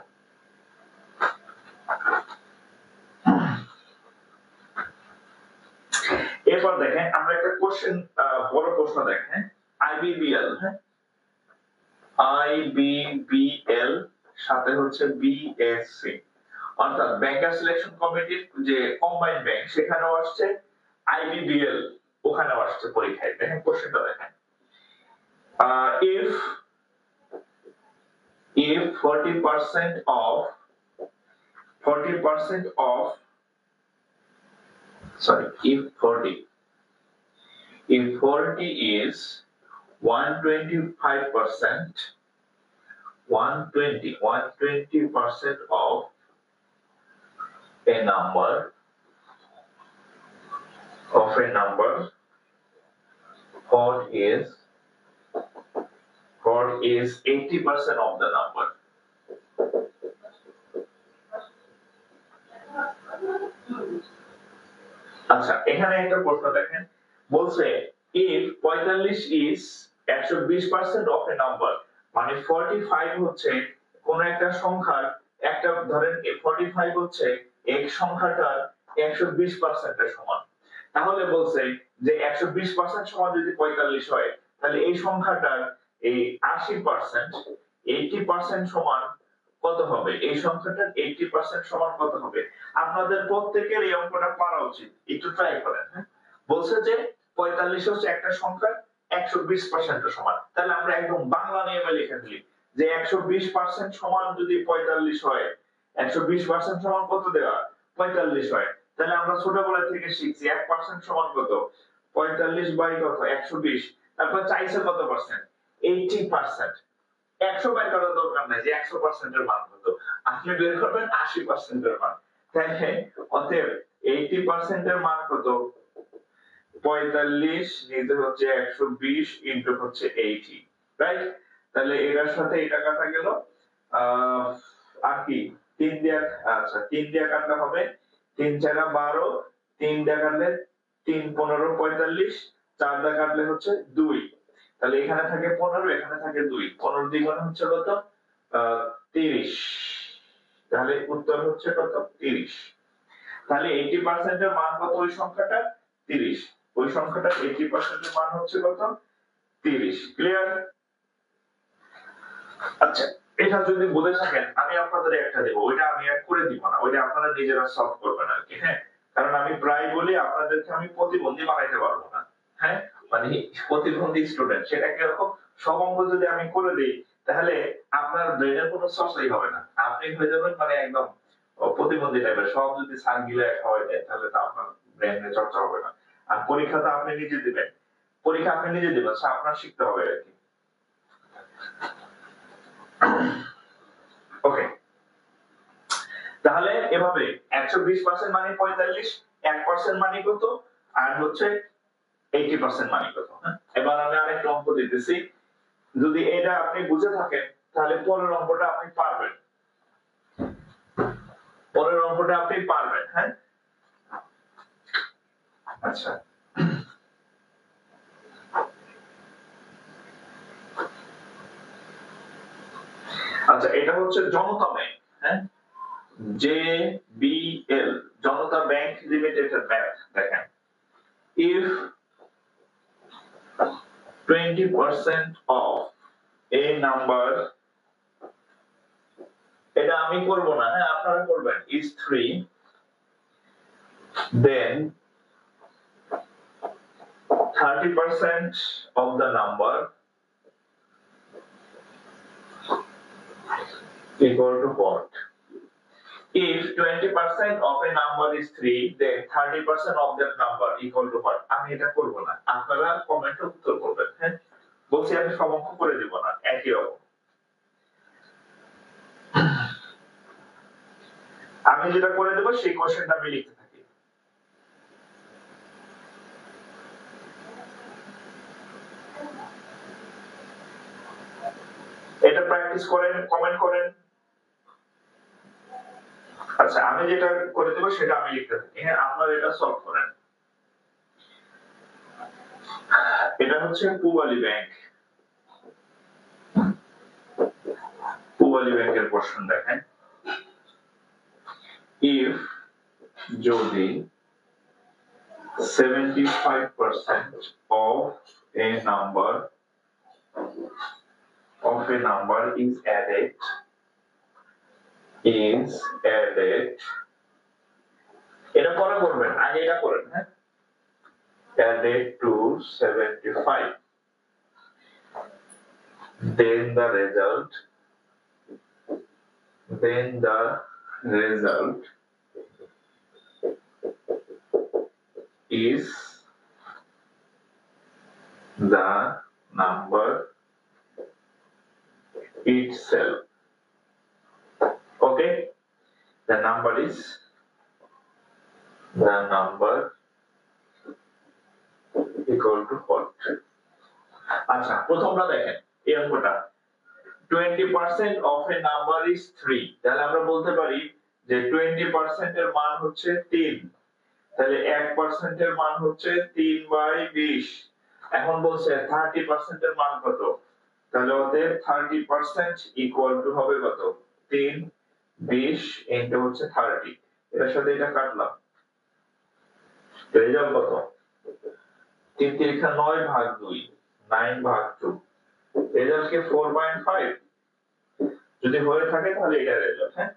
এরপর দেখেন আমরা একটা কোশ্চেন, বড় প্রশ্ন দেখেন, আইবিবিএল, হ্যাঁ আইবিবিএল সাথে হচ্ছে বিএসসি, অর্থাৎ ব্যাংকার সিলেকশন কমিটির যে কম্বাইন্ড ব্যাংক সেখানেও আসছে, আইবিবিএল ওখানেও আসছে পরীক্ষায়। দেখেন কোশ্চেনটা দেখেন, if 40% of 40% of sorry if 40 is 125%, 120% of a number what is 80% of the number? আচ্ছা, এখানে একটা প্রশ্ন দেখেন, বলছে if 45 is 120% of a number, মানে 45 হচ্ছে কোন একটা সংখ্যার একটা, ধরেন 45 হচ্ছে এক সংখ্যাটার 120% এর সমান। তাহলে বলছে যে 120% সমান যদি 45 হয় তাহলে এই সংখ্যাটার এই 80%, 80% সমান কত হবে, এই সংখ্যাটার 80% সমান কত হবে। আপনাদের প্রত্যেকের এই অঙ্কটা পারা উচিত, একটু ট্রাই করেন। হ্যাঁ, বলছে যে 45 হচ্ছে একটা সংখ্যার 120% সমান, তাহলে আমরা একদম বাংলা নিয়মে লিখে ফেলি যে 120% সমান যদি 45 হয়, 120% সমান কত দেওয়া, 45 হয়। তাহলে আমরা ছোটবেলা থেকে শিখছি 1% সমান কত, 45 বাই কত 120, তারপর চাইছে কত পার্সেন্ট, 80%। 100 বের করার দরকার নাই যে 100% এর মান কত, আপনি বের করবেন 80% এর মান। তাহলে অতএব 80% এর মান কত? 45 নিতে হচ্ছে 120 ইনটু হচ্ছে 80, রাইট? তাহলে এটার সাথে এটা কাটা গেল, আর কি 3 দিয়ে, আচ্ছা 3 দিয়ে কাটলে হবে 3 4 12, 3 দিয়ে কাটলে 3 15 45, 4 দিয়ে কাটলে হচ্ছে 2, তাহলে এখানে থাকে 15, এখানে থাকে 2, 15 দ্বিগুণে হচ্ছে কত? 30। তাহলে উত্তর হচ্ছে কত? 30। তাহলে 80% এর মান কত ওই সংখ্যাটা? 30। ওই সংখ্যাটা 80% এর মান হচ্ছে কত? 30। ক্লিয়ার? আচ্ছা, এটা যদি বুঝে থাকেন আমি আপনাদের একটা দেব, ওইটা আমি আর করে দিব না, ওইটা আপনারা নিজেরা সলভ করবেন আর কি। হ্যাঁ, কারণ আমি প্রায় বলি আপনাদেরকে আমি প্রতিবন্ধী বানাইতে পারবো না। হ্যাঁ, মানে প্রতিবন্ধী স্টুডেন্ট, সেটা কিরকম? সব অঙ্ক যদি আমি করে দিই তাহলে আপনার ব্রেনের কোনো চর্চাই হবে না, আপনি হয়ে যাবেন মানে একদম প্রতিবন্ধী টাইপের। সব যদি স্যার গিলে খাওয়াই দেয় তাহলে তো আপনার ব্রেনের চর্চা হবে না। আর পরীক্ষাটা আপনি নিজে দিবেন, পরীক্ষা আপনি নিজে দিবেন, আপনার শিখতে হবে আর কি। ওকে, তাহলে এভাবে 120% মানে 45, 1% মানে কত, আর হচ্ছে 80% মানে কত। এবার আমি আরেকটা অঙ্ক দিতেছি, যদি এটা আপনি বুঝে থাকেন তাহলে পরের অঙ্কটা আপনি পারবেন, পরের অঙ্কটা আপনি পারবেন। হ্যাঁ, আচ্ছা আচ্ছা, এটা হচ্ছে জনতা ব্যাংক। হ্যাঁ, JBL, জনতা ব্যাংক লিমিটেডের ম্যাথ দেখেন। If 20% of a number, এটা আমি করব না, হ্যাঁ আপনারা করবেন, is 3, then 30% of the number equal to what? If 20% of a number is 3, then 30% of that number equal to what? আমি এটা করব না, আপনারা কমেন্টে উত্তর করবেন। হ্যাঁ, বলছি আমি সব অঙ্ক করে দেব না, একই রকম। আমি যেটা করে দেব সেই কোশ্চেনটা আমি লিখতে থাকি। এটা প্র্যাকটিস করেন, কমেন্ট করেন। আচ্ছা, আমি যেটা করে দেব সেটা আমি লিখতে থাকি। হ্যাঁ, আপনারা এটা সলভ করেন। এটা হচ্ছে পূবালী ব্যাংক, পূবালী ব্যাংকের প্রশ্ন দেখেন। If যদি 75% of a number is added এটা পরে করবেন, আগে এটা করেন। হ্যাঁ, added to 75, then the result is the number itself. Okay, the number is equal to what? আচ্ছা, প্রথমটা দেখেন এই অঙ্কটা 20% of a number is 3, তাহলে আমরা বলতে পারি যে 20% এর মান হচ্ছে 3, তাহলে 1% এর মান হচ্ছে 3/20। এখন বলছে 30% এর মান কত, তাহলে ওদের 30% ইকুয়াল টু হবে কত? 3/20 ইনটু হচ্ছে 30, এর সাথে এটা কাটলাম, রেজাল্ট কত? 3 3 9 ভাগ 2, 9 ভাগ 2, রেজাল্ট কি 4.5? যদি হয়ে থাকে তাহলে এটা রেজাল্ট। হ্যাঁ,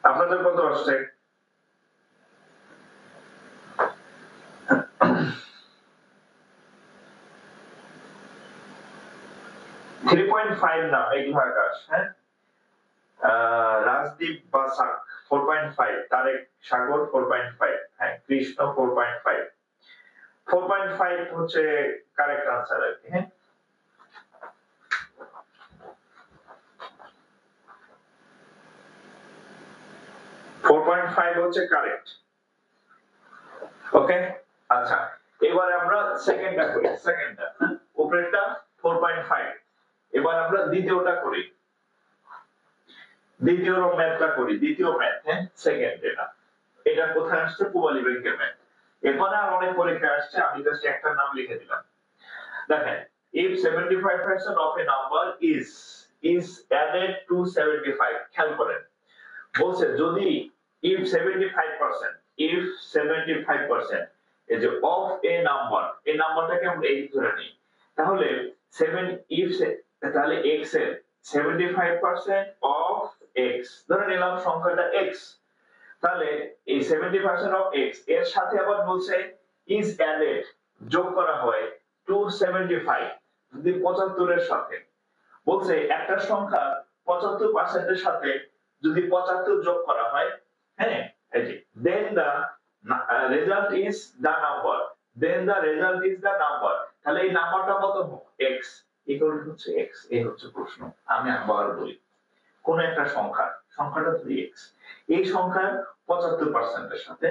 আপনাদের কত আসছে? 3.5 না মেঘলা আকাশ। হ্যাঁ, রাজদীপ বাসাক 4.5, তারেক সাগর 4.5, হ্যাঁ কৃষ্ণ 4.5, 4.5 হচ্ছে কারেক্ট আনসার আর কি। হ্যাঁ, 4.5 হচ্ছে কারেক্ট। ওকে, আচ্ছা এবারে আমরা সেকেন্ডটা করি। সেকেন্ডটা উপরেরটা 4.5। এবার আমরা দ্বিতীয়টা করি, দ্বিতীয় ম্যাথটা করি, দ্বিতীয় ম্যাথ। হ্যাঁ, সেকেন্ড এটা কোথায় আসছে? পূবালী ব্যাংকের ম্যাথ। এরপরে আর অনেক পরীক্ষা আসছে, আমি জাস্ট একটা নাম লিখে দিলাম। দেখেন, if 75% of a number is added to 75, খেয়াল করেন বলছে যদি if 75% এই যে of a number, এই নাম্বারটাকে আমরা x ধরে নিই, তাহলে 7 if তাহলে x এর 75% of x ধরে নিলাম সংখ্যাটা x, তাহলে এই 70% of x এর সাথে আবার বলছে is added, যোগ করা হয় to 75, যদি 75 এর সাথে বলছে একটা সংখ্যা 75% এর সাথে যদি 75 যোগ করা হয়, হ্যাঁ এই যে then the result is the number, then the result is the number, তাহলে এই নাম্বারটা কত হবে? x ইকুয়াল টু হচ্ছে x। এই হচ্ছে প্রশ্ন। আমি আবার বলি, কোন একটা সংখ্যাটা 3x, এই সংখ্যার 75% এর সাথে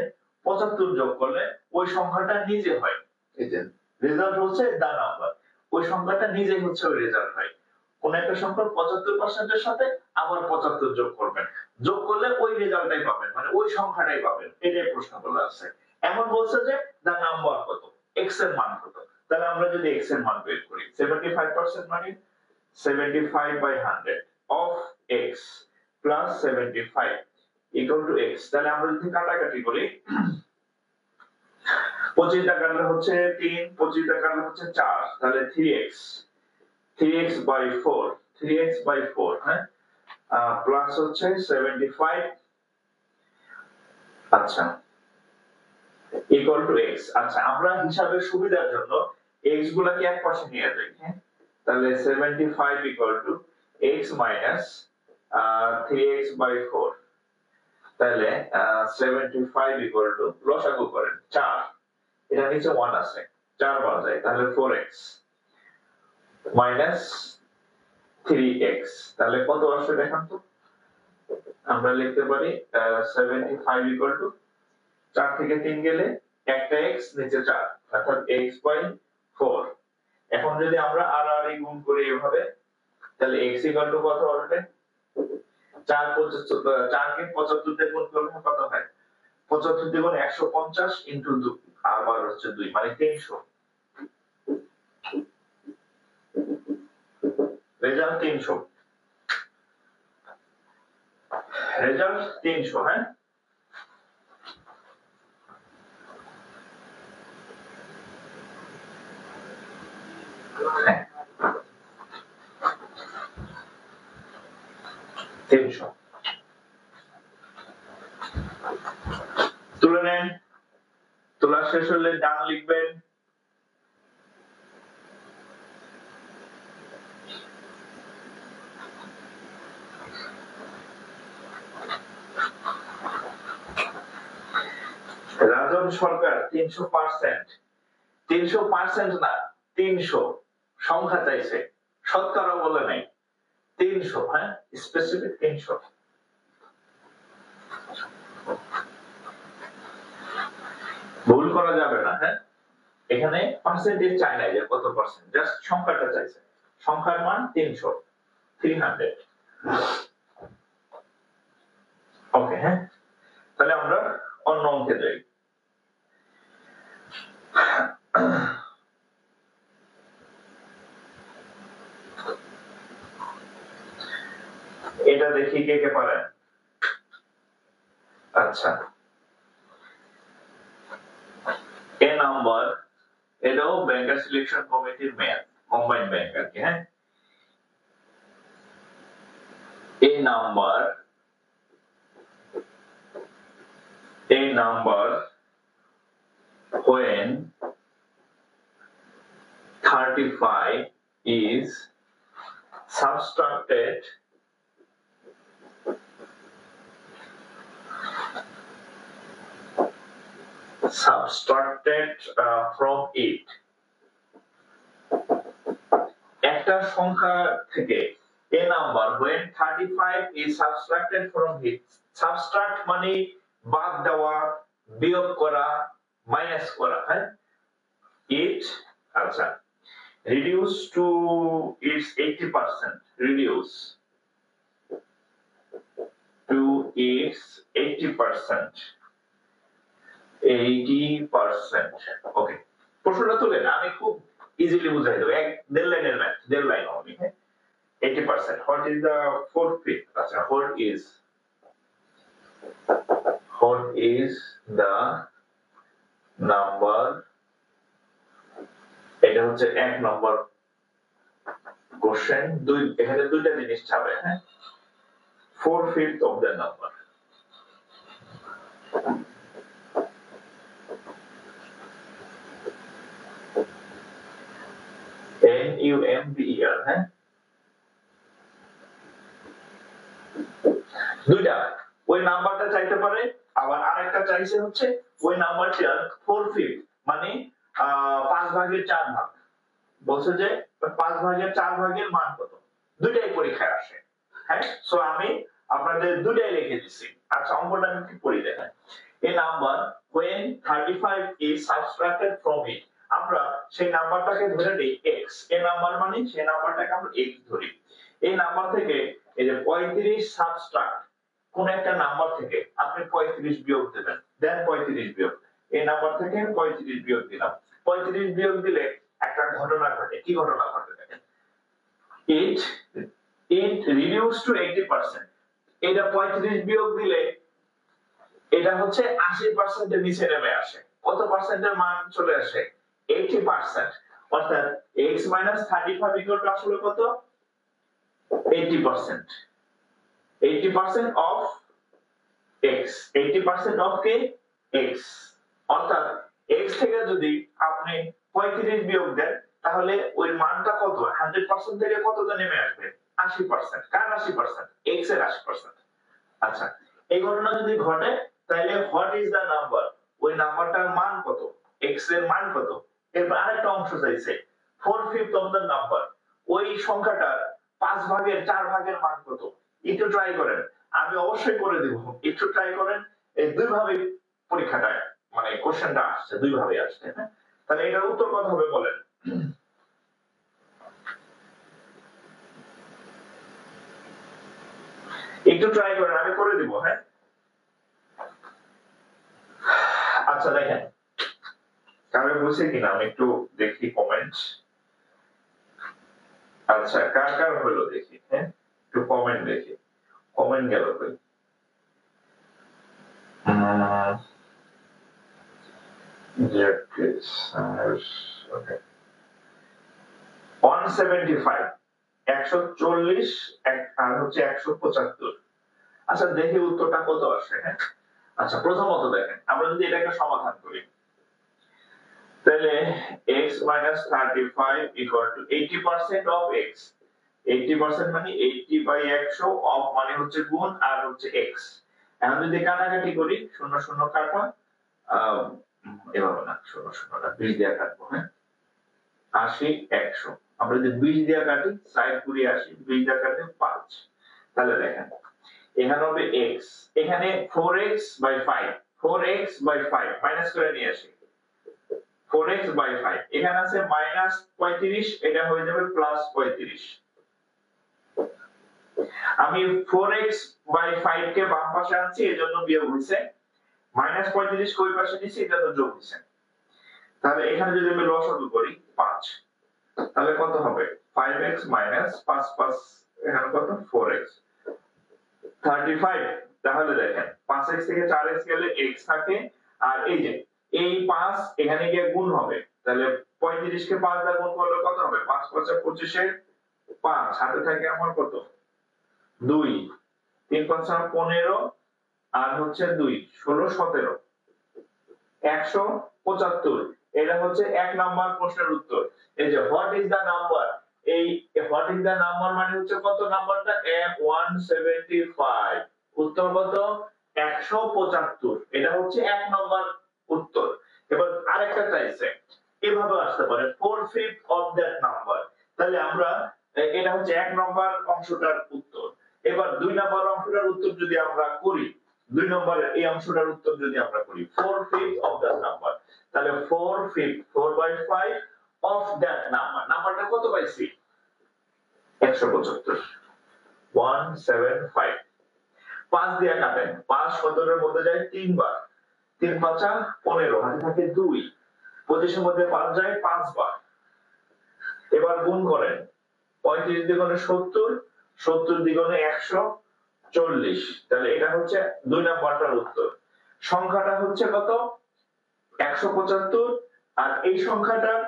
75 যোগ করলে ওই সংখ্যাটা নিজে হয়, এই যে রেজাল্ট হচ্ছে দা নাম্বার, ওই সংখ্যাটা নিজেই হচ্ছে ওই রেজাল্ট হয়। কোন একটা সংখ্যার 75% এর সাথে আবার 75 যোগ করবেন, যোগ করলে ওই রেজাল্টটাই পাবেন, মানে ওই সংখ্যাটাই পাবেন। এটাই প্রশ্ন বলা আছে। এখন বলছে যে দা নাম্বার কত, x এর মান কত। তাহলে আমরা যদি x এর মান বের করি, 75% মানে 75/100 of x plus 75 equal to x, তাহলে আমরা যদি কাটাকাটি করি 25 টা কাটলে হচ্ছে 3, 25 টা কাটলে হচ্ছে 4, তাহলে 3x/4 হ্যাঁ, প্লাস হচ্ছে 75, আচ্ছা ইকুয়াল টু x। আচ্ছা আমরা হিসাবের সুবিধার জন্য x গুলাকে এক পাশে নিয়ে যাই। হ্যাঁ, তাহলে 75 equal to x minus 3x/4, তাহলে 75 ইকুয়াল টু লসাগু করেন 4, এটা নিচে 1 আছে, 4 বার যায়, তাহলে 4x মাইনাস 3x, তাহলে কত আসবে দেখেন তো। আমরা লিখতে পারি 75 ইকুয়াল টু 4 থেকে 3 গেলে একটা x নিচে 4, অর্থাৎ x/4। এখন যদি আমরা আর গুণ করি এভাবে, তাহলে x ইকুয়াল টু কত আসবে? 4 কে 75 দিয়ে গুণ করলে কত হয়? 75 দিয়ে গুণ 150 ইনটু 2 আবার হচ্ছে 2 মানে 300। Result 300, result 300। হ্যাঁ, তুলে নেন, তোলা শেষ হলে ডান লিখবেন। রাজন সরকার 300%, 300% না 300 সংখ্যা চাইছে, শতকরা বলে নাই, 300। হ্যাঁ, স্পেসিফিক 300। ভুল করা যাবে না। হ্যাঁ, এখানে পার্সেন্টেজ চাই না যে কত পার্সেন্ট, জাস্ট সংখ্যাটা চাইছে, সংখ্যার মান 300, 300। ওকে, হ্যাঁ, তাহলে আমরা অন্য অঙ্কে যাই। এটা দেখি কে কে পারেন। আচ্ছা, এ নাম্বার, এটাও ব্যাংকার সিলেকশন কমিটির ম্যাথ, কম্বাইন্ড ব্যাংক আর কি। হ্যাঁ, a number when 35 is subtracted from it, একটা সংখ্যা থেকে a number when 35 is subtracted from it. Subtract মানে বাদ দেওয়া, বিয়োগ করা, মাইনাস করা, হ্যাঁ? It আচ্ছা reduce to its 80%, reduce to its 80%, 80%. ওকে, প্রশ্নটা তুলেন, আমি খুব ইজিলি বুঝাই দেব, এক দেড় লাইনের ম্যাথ, দেড় লাইন হবে, হ্যাঁ? 80%. What is the 4/5? আচ্ছা, what is the number? এটা হচ্ছে এক নম্বর কোশ্চেন। এখানে দুইটা জিনিস চাবে, হ্যাঁ? 4/5 of the number. NUMBER, হ্যাঁ? দুইটা, ওই নাম্বারটা চাইতে পারে, আবার আরেকটা চাইছে হচ্ছে ওই নাম্বারটার 4/5 মানে 5 ভাগের 4 ভাগ। বলছে যে 5 ভাগের 4 ভাগের মান কত, দুইটাই পরীক্ষায় আসে, হ্যাঁ? সো আমি আপনাদের দুইটাই লিখে দিছি। আচ্ছা, অঙ্কটা আমি কি পড়ি দেখেন। a number when 35 is subtracted from it, আমরা সেই নাম্বারটাকে ধরে নেই x, এই নাম্বার মানে সেই নাম্বারটাকে আমরা x ধরি। এই নাম্বার থেকে এই যে 35 সাবট্রাক্ট কোন একটা নাম্বার থেকে আপনি 35 বিয়োগ দেবেন, দেন 35 বিয়োগ, এই নাম্বার থেকে 35 বিয়োগ দিলাম। 35 বিয়োগ দিলে একটা ঘটনা ঘটে। কি ঘটনা ঘটে দেখেন, it reduced to 80%। এটা 35 বিয়োগ দিলে এটা হচ্ছে 80% এর নিচে নেমে আসে। কত পার্সেন্টের মান চলে আসে? 80%। অর্থাৎ x - 35 ইকুয়াল টু আসলে কত? 80%। 80% of x, 80% of K? x। অর্থাৎ x থেকে যদি আপনি 35 বিয়োগ দেন তাহলে ওই মানটা কত? 100% থেকে কতটা নেমে আসবে? 80%। কার 80%? x এর 80%। আচ্ছা, এই ঘটনা যদি ঘটে তাহলে what is the number? ওই নাম্বারটার মান কত? x এর মান কত? এরপর আরেকটা অংশ চাইছে 4/5 of the number, ওই সংখ্যাটার 5 ভাগের 4 ভাগের মান কত? একটু ট্রাই করেন, আমি অবশ্যই করে দেব, একটু ট্রাই করেন। এই দুই ভাবে পরীক্ষাটা মানে কোশ্চেনটা আসছে, দুই ভাবে আসছে, হ্যাঁ? তাহলে এটার উত্তর কত হবে বলেন? একটু ট্রাই করেন, আমি করে দেব, হ্যাঁ? আচ্ছা দেখেন, কারো বুঝছে কিনা আমি একটু দেখি কমেন্টস। আচ্ছা, কার কার হলো দেখি, হ্যাঁ? একটু কমেন্ট দেখি, কমেন্ট গেল কই? Okay. 175, 140 আর হচ্ছে 175। আচ্ছা, দেখি উত্তরটা কত আসে, হ্যাঁ? আচ্ছা, প্রথমত দেখেন, আমরা যদি এটাকে সমাধান করি তাহলে x - 35 equal to 80% of x, 80% মানে 80/100 of মানে হচ্ছে গুণ আর হচ্ছে x। এখন যদি কাটাকাটি করি, শূন্য শূন্য কাটা, এভাবে না, শূন্য শূন্য না, 20 দিয়ে কাটবো, হ্যাঁ? 80 100, আমরা যদি 20 দিয়ে কাটি, সাইড ঘুরিয়ে আসি, 20 দিয়ে কাটলে 5। তাহলে দেখেন এখানে হবে x, এখানে 4x/5, 4x/5 মাইনাস করে নিয়ে আসি, 4x/5, এখানে আছে -35, এটা হয়ে যাবে +35। আমি 4x/5 কে বাম পাশে আনছি, এজন্য বিয়োগ হইছে, -35 কে ওই পাশে নিছি, এজন্য যোগ হইছে। তাহলে এখানে যদি আমি লসাগু করি 5, তাহলে কত হবে? 5x - 5 5, এখানে কত? 4x 35। তাহলে দেখেন 5x থেকে 4x গেলে x থাকে, আর এই যে এই 5 এখানে গিয়ে গুণ হবে, তাহলে 35 কে 5 দ্বারা গুণ করলে কত হবে? 5 × 5 = 25, 5 হাতে থাকে আমার কত? 2, 3 × 5 = 15, আর হচ্ছে 2 16 17, 175। এটা হচ্ছে এক নাম্বার প্রশ্নের উত্তর। এই যে হোয়াট ইজ দা নাম্বার, এই হোয়াট ইজ দা নাম্বার মানে হচ্ছে কত নাম্বারটা? 175। উত্তর কত? 175। এটা হচ্ছে এক নাম্বার উত্তর। এবার আরেকটা চাইছে, এভাবে আসতে পারে 4/5 of that number। তাহলে আমরা এটা হচ্ছে 1 নম্বর অংশটার উত্তর। এবার 2 নম্বর অংশটার উত্তর যদি আমরা করি, 2 নম্বরের এই অংশটার উত্তর যদি আমরা করি 4/5 of that number, তাহলে 4/5 4/5 of that number, নাম্বারটা কত পাইছি? 175 175। 5 দিয়ে কাটেন, 5 17 এর মধ্যে যায় 3 বার, 3 5 15, হাতে থাকে 2, 25 এর মধ্যে 5 যায় 5 বার। এবার গুণ করেন, 35 দ্বিগুণে 70, 70 দ্বিগুণে 140, তাহলে এটা হচ্ছে 2 নাম্বারটার উত্তর। সংখ্যাটা হচ্ছে কত? 175, আর এই সংখ্যাটার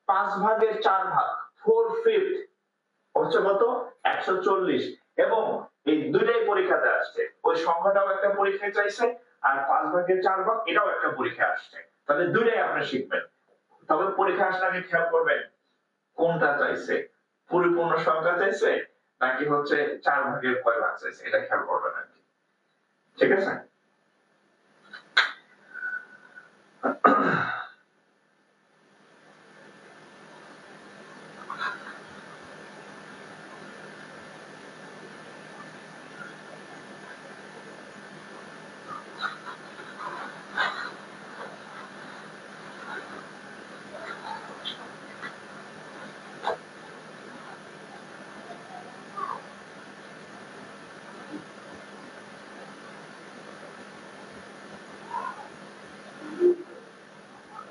5 ভাগের 4 ভাগ 4/5 হচ্ছে কত? 140। এবং এই দুইটাই পরীক্ষাতে আসছে, ওই সংখ্যাটাও একটা পরীক্ষায় চাইছে, আর 5 ভাগের 4 ভাগ এটাও একটা পরীক্ষায় আসছে, তাহলে দুইটাই আপনি শিখবেন। তবে পরীক্ষা আসলে আগে খেয়াল করবেন কোনটা চাইছে, পরিপূর্ণ সংখ্যা চাইছে নাকি হচ্ছে 4 ভাগের কয় ভাগ চাইছে, এটা খেয়াল করবেন আর কি। ঠিক আছে?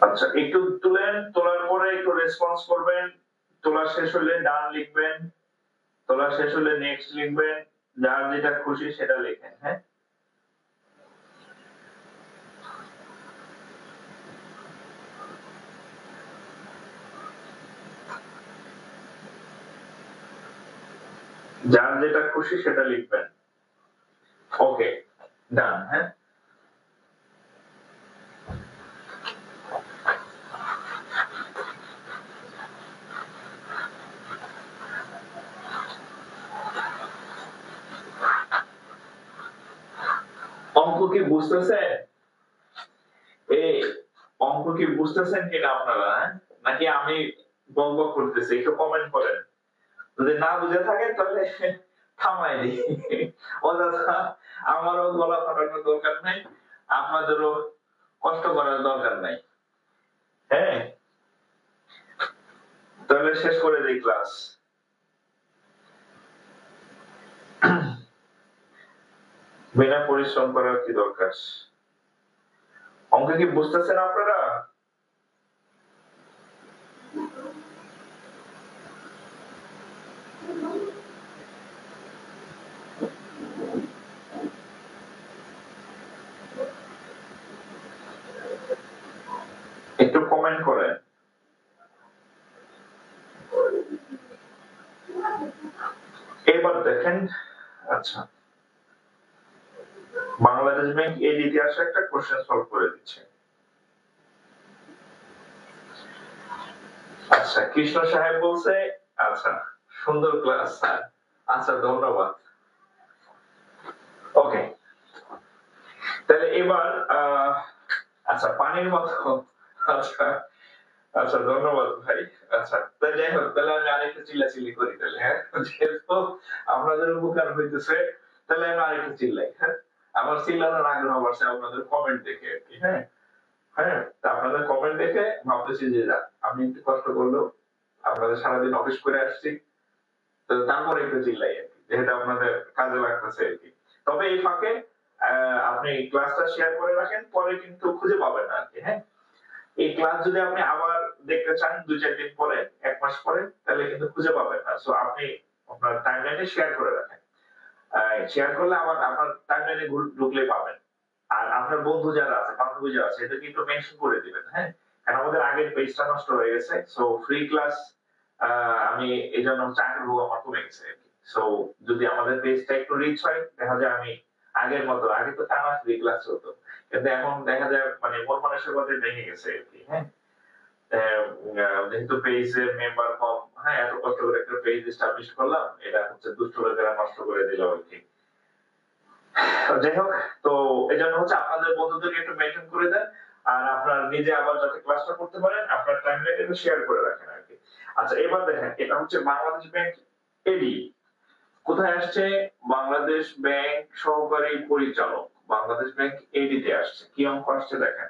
আচ্ছা, একটু তুলেন, তোলার পরে একটু রেসপন্স করবেন, তোলা শেষ হলে ডান লিখবেন, তোলা শেষ হলে নেক্সট লিখবেন, যার যেটা খুশি সেটা লিখেন। হ্যাঁ, যার যেটা খুশি সেটা লিখবেন। ওকে, ডান। হ্যাঁ, অঙ্ক কি বুঝতেছেন? এই অঙ্ক কি বুঝতেছেন কিনা আপনারা? নাকি আমি বক বক করতেছি? একটু কমেন্ট করেন। যদি না বুঝে থাকেন তাহলে থামাই দিই। অযথা আমারও গলা ফাটানোর দরকার নাই, আপনাদেরও কষ্ট করার দরকার নাই। হ্যাঁ, তাহলে শেষ করে দিই ক্লাস। বিনা পরিশ্রম করার কি দরকার? অঙ্ক কি বুঝতেছেন আপনারা? একটু কমেন্ট করেন। এবার দেখেন, আচ্ছা, বাংলাদেশ ব্যাংক এর ইতিহাসে একটা কোশ্চেন সলভ করে দিচ্ছে। আচ্ছা, কৃষ্ণ সাহেব বলছে, আচ্ছা সুন্দর ক্লাস স্যার, আচ্ছা ধন্যবাদ। ওকে, তাহলে এবার আচ্ছা পানির মতো, আচ্ছা আচ্ছা ধন্যবাদ ভাই। আচ্ছা তাহলে যাই হোক, তাহলে আমি আরেকটু চিল্লাচিল্লি করি তাহলে। হ্যাঁ, যেহেতু আপনাদের উপকার হইতেছে তাহলে আমি আরেকটু চিল্লাই। হ্যাঁ, আমার চিল্লানোর আগ্রহ বাড়ছে আপনাদের কমেন্ট দেখে আর কি। হ্যাঁ হ্যাঁ, আপনাদের কমেন্ট দেখে ভাবতেছি যে যাক, আমি একটু কষ্ট করলেও আপনাদের সারাদিন অফিস করে আসছি, তো তারপরে একটু চিল্লাই আর কি, যেহেতু আপনাদের কাজে লাগতেছে আর কি। তবে এই ফাঁকে আপনি ক্লাসটা শেয়ার করে রাখেন, পরে কিন্তু খুঁজে পাবেন না আর কি। হ্যাঁ, এই ক্লাস যদি আপনি আবার দেখতে চান 2-4 দিন পরে, 1 মাস পরে, তাহলে কিন্তু খুঁজে পাবেন না। সো আপনি আপনার টাইমলাইনে শেয়ার করে রাখেন। শেয়ার করলে আবার আপনার টাইমলাইনে ঢুকলে পাবেন। আর আপনার বন্ধু যারা আছে, বান্ধবী যারা আছে, এদেরকে একটু মেনশন করে দিবেন। হ্যাঁ, কারণ আমাদের আগের পেজটা নষ্ট হয়ে গেছে। সো ফ্রি ক্লাস আমি এইজন্য আগ্রহ আমার কমে গেছে আর কি। সো যদি আমাদের পেজটা একটু রিচ হয়, দেখা যায় আমি আগের মতো, আগে তো টানা ফ্রি ক্লাস হতো, কিন্তু এখন দেখা যায় মানে মন মানসিকতা ভেঙে গেছে আর কি। হ্যাঁ, যেহেতু পেজের মেম্বার কম, হ্যাঁ এত কষ্ট করে একটা পেজ এস্টাবলিশ করলাম, এটা হচ্ছে দুষ্ট লোকেরা নষ্ট করে দিল আর কি। যাই হোক, তো এজন্য হচ্ছে আপনাদের বন্ধুদেরকে একটু মেনশন করে দেন, আর আপনার নিজে আবার যাতে ক্লাসটা করতে পারেন আপনার টাইমলাইনে একটু শেয়ার করে রাখেন আর কি। আচ্ছা এবার দেখেন, এটা হচ্ছে বাংলাদেশ ব্যাংক এডি কোথায় আসছে? বাংলাদেশ ব্যাংক সহকারী পরিচালক, বাংলাদেশ ব্যাংক এডিতে আসছে। কি অঙ্ক আসছে দেখেন।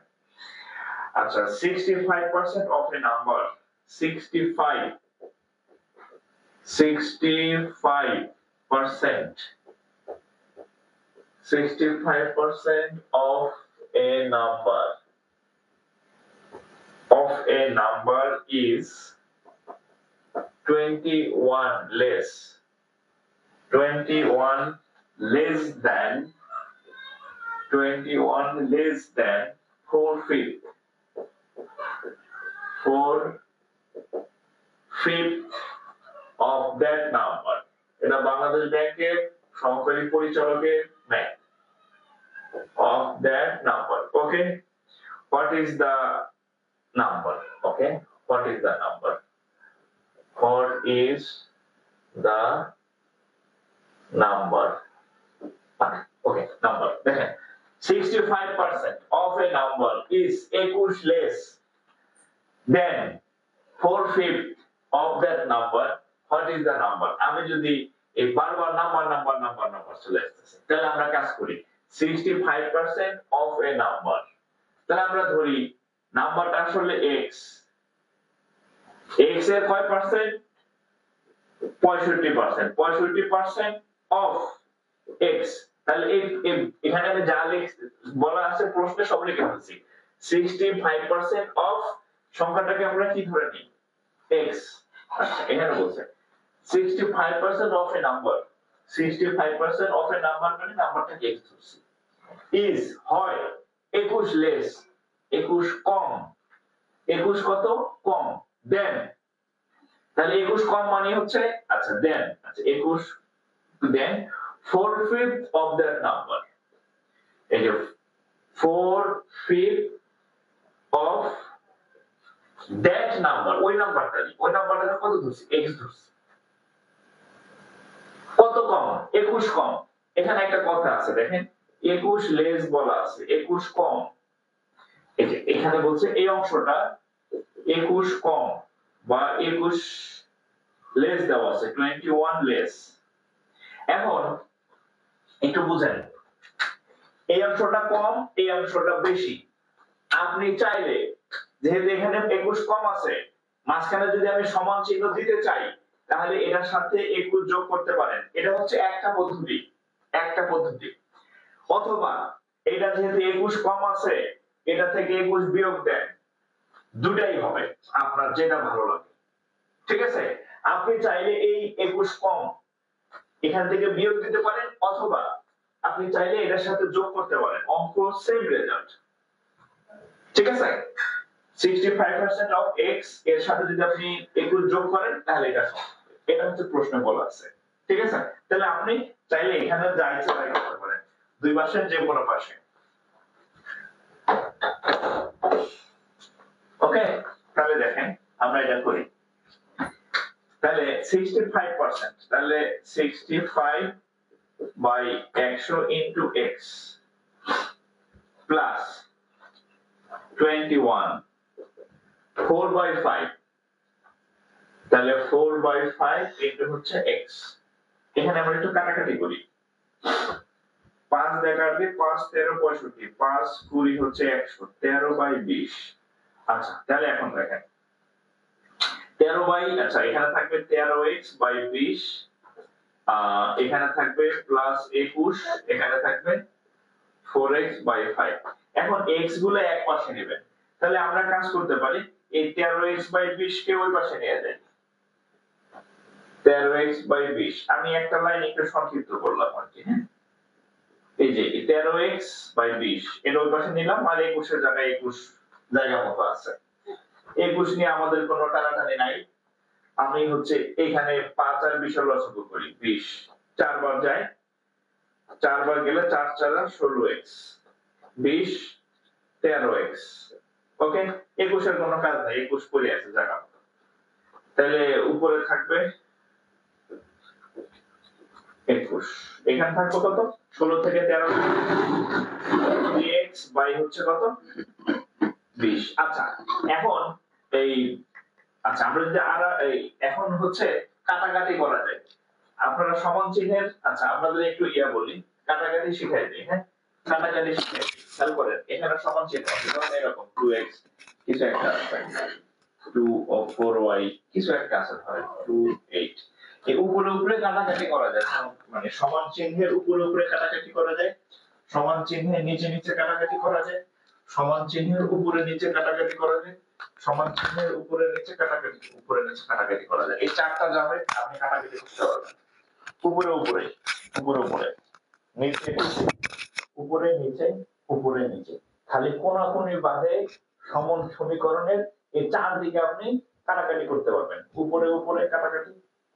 আচ্ছা 65% of a number, 65% of a number is 21 less than 4/5 of that number. এটা বাংলাদেশ ব্যাংকের সহকারী পরিচালকের math of that number. Okay, what is the number? Okay, what is the number? What is the number? Okay, number দেখেন 65% of a number is 21 less than 4/5 of that number. What is the number? আমি যদি এই বারবার number চলে আসতেছে, তাহলে আমরা কাজ করি 65% of a number, তাহলে আমরা ধরি নাম্বারটা আসলে x এর কয় পার্সেন্ট? 65% of x, তাহলে এখানে আমি যা বলা আছে প্রশ্নে সব লিখে ফেলছি। 65% of সংখ্যাটাকে আমরা কি ধরে নিই? x। আচ্ছা এখানে বলছে 65% of a number, 65% of a number মানে নাম্বারটাকে x ধরছি, is হয় 21 less, 21 কম, 21 কত? কম, then তাহলে 21 কম মানে হচ্ছে আচ্ছা then, আচ্ছা 21 then 4/5 of that number, এই যে 4/5 of that number, ওই নাম্বারটা কত ধরছি? x ধরছি। কত কম? 21 কম। এখানে একটা কথা আছে দেখেন, 21 লেস বলা আছে, 21 কম। এই যে এখানে বলছে এই অংশটা 21 কম বা 21 লেস দেওয়া আছে, 21 লেস। এখন একটু বুঝেন, এই অংশটা কম, এই অংশটা বেশি। আপনি চাইলে যেহেতু এখানে 21 কম আছে, মাঝখানে যদি আমি সমান চিহ্ন দিতে চাই, তাহলে এটার সাথে 21 যোগ করতে পারেন। এটা হচ্ছে একটা পদ্ধতি। অথবা এটা যেহেতু 21 কম আছে, এটা থেকে 21 বিয়োগ দেন, দুটাই হবে, আপনার যেটা ভালো লাগে। ঠিক আছে, আপনি চাইলে এই 21 কম এখান থেকে বিয়োগ দিতে পারেন, অথবা আপনি চাইলে এটার সাথে যোগ করতে পারেন, অঙ্ক সেম রেজাল্ট। ঠিক আছে, 65% of x এর সাথে যদি আপনি 21 যোগ করেন, তাহলে এটা হচ্ছে প্রশ্ন বলা আছে। ঠিক আছে, তাহলে আপনি চাইলে এখানে যা ইচ্ছা তাই করতে পারেন, দুই পাশের যে কোনো পাশে। ওকে, তাহলে দেখেন আমরা এটা করি। তাহলে 65%, তাহলে 65 বাই 100 ইনটু x প্লাস 21 4/5, তাহলে 4/5 ইনটু হচ্ছে x। এখানে আমরা একটু কাটাকাটি করি, 5 দেখা আসবে, 5 13 65, 5 20 হচ্ছে 100, 13/20। আচ্ছা তাহলে এখন দেখেন 13 আচ্ছা এখানে থাকবে 13x/20, এখানে থাকবে প্লাস 21, এখানে থাকবে 4x/5। এখন x গুলো এক পাশে নেবেন, তাহলে আমরা কাজ করতে পারি, এই 13x/20 কে ওই পাশে নিয়ে যাই। 13x/20 আমি একটা লাইন একটু সংক্ষিপ্ত করলাম আর কি। হ্যাঁ, এই যে 13x/20 এর ওই পাশে নিলাম, আর 21 এর জায়গায় 21 জায়গা মতো আছে। 21 নিয়ে আমাদের কোনো টানাটানি নাই। আমি হচ্ছে এখানে 5 আর 20 লসাগু করি, 20 4 বার যায়, 4 বার গেলে 4 4 16x, 20 13x। ওকে, 21 এর কোনো কাজ নাই, 21 পড়ে আছে জায়গা মতো। তাহলে উপরে থাকবে 21, এখানে থাকবে কত? 16 থেকে 13 x বাই হচ্ছে কত? 20। আচ্ছা এখন এই আচ্ছা আমরা যদি আর এখন হচ্ছে কাটাকাটি করা যায়, আপনারা সমান চিহ্নের, আচ্ছা আপনাদের একটু বলি, কাটাকাটি শিখাই দিই। হ্যাঁ, কাটাকাটি শিখাই দিই। খেয়াল করেন, এখানে সমান চিহ্ন আছে, ধরুন এরকম 2x কিছু একটা আছে, 2 ও 4y কিছু একটা আছে, ধরেন 2 8। এই উপরে উপরে কাটাকাটি করা যায়, মানে সমান চিহ্নের উপরে উপরে কাটাকাটি করা যায়, সমান চিহ্নের নিচে নিচে কাটাকাটি করা যায়, সমান চিহ্নের উপরে নিচে কাটাকাটি করা যায়, সমান চিহ্নের উপরে নিচে কাটাকাটি, উপরে নিচে কাটাকাটি করা যায়। এই চারটা যাবে আপনি কাটাকাটি করতে পারবেন। উপরে উপরে, উপরে উপরে, নিচে নিচে, উপরে নিচে, উপরে নিচে, খালি কোনাকুনি বাদে সমান সমীকরণের এই চারদিকে আপনি কাটাকাটি করতে পারবেন। উপরে উপরে কাটাকাটি,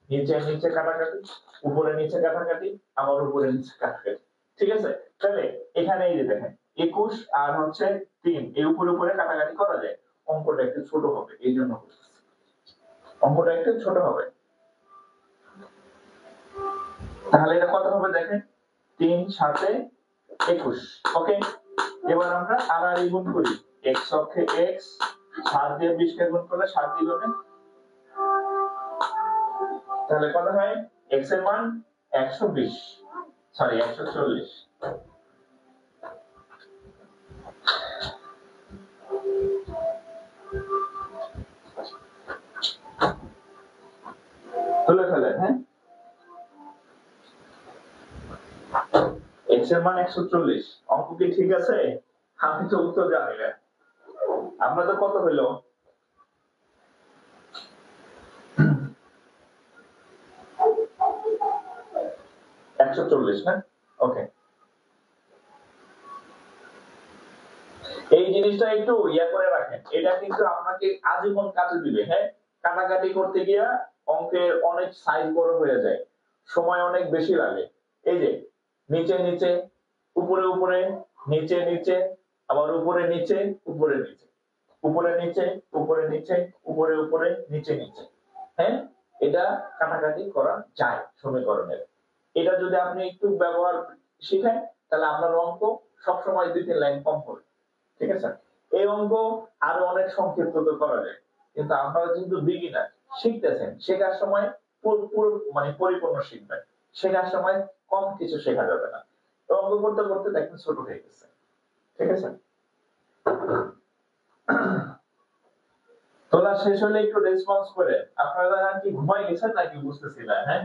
নিচে নিচে কাটাকাটি, উপরে নিচে কাটাকাটি, আবার উপরে নিচে কাটাকাটি। ঠিক আছে? তাহলে এখানে এই যে দেখেন 21 আর হচ্ছে 3, এই উপরে উপরে কাটাকাটি করা যায়। অঙ্কটা একটু ছোট হবে, এই জন্য অঙ্কটা একটু ছোট হবে। তাহলে এটা কত হবে দেখেন, 3 7 21। ওকে, এবার আমরা আর গুণ করি, x অক্ষে x, 7 দিয়ে 20 কে গুণ করলে 7 দ্বিগুণে, তাহলে কত হয়, x এর মান 120, সরি 140। তুলে ফেলেন। হ্যাঁ, x এর মান 140। অঙ্ক কি ঠিক আছে? আমি তো উত্তর জানি না। আপনাদের কত হলো? 140 না? ওকে, এই জিনিসটা একটু করে রাখেন, এটা কিন্তু আপনাকে আজীবন কাজে দিবে। হ্যাঁ, কাটাকাটি করতে গিয়া অঙ্কের অনেক সাইজ বড় হয়ে যায়, সময় অনেক বেশি লাগে। এই যে নিচে নিচে, উপরে উপরে, নিচে নিচে, আবার উপরে নিচে, উপরে নিচে, উপরে নিচে, উপরে নিচে, উপরে উপরে, নিচে নিচে। হ্যাঁ, এটা কাটাকাটি করা যায় সমীকরণের। এটা যদি আপনি একটু ব্যবহার শিখেন, তাহলে আপনার অঙ্ক সবসময় 2-3 লাইন কম হবে। ঠিক আছে? এই অঙ্ক আরো অনেক সংক্ষিপ্ত করা যায়, কিন্তু আপনারা যেহেতু বিগিনার, শিখতেছেন, শেখার সময় পুরো মানে পরিপূর্ণ শিখবেন। শেখার সময় কম কিছু শেখা যাবে না। অঙ্ক করতে করতে দেখবেন ছোট হয়ে গেছে। ঠিক আছে? তোলা শেষ হলে একটু রেসপন্স করে। আপনারা কি ঘুমাই গেছেন নাকি বুঝতেছি না। হ্যাঁ,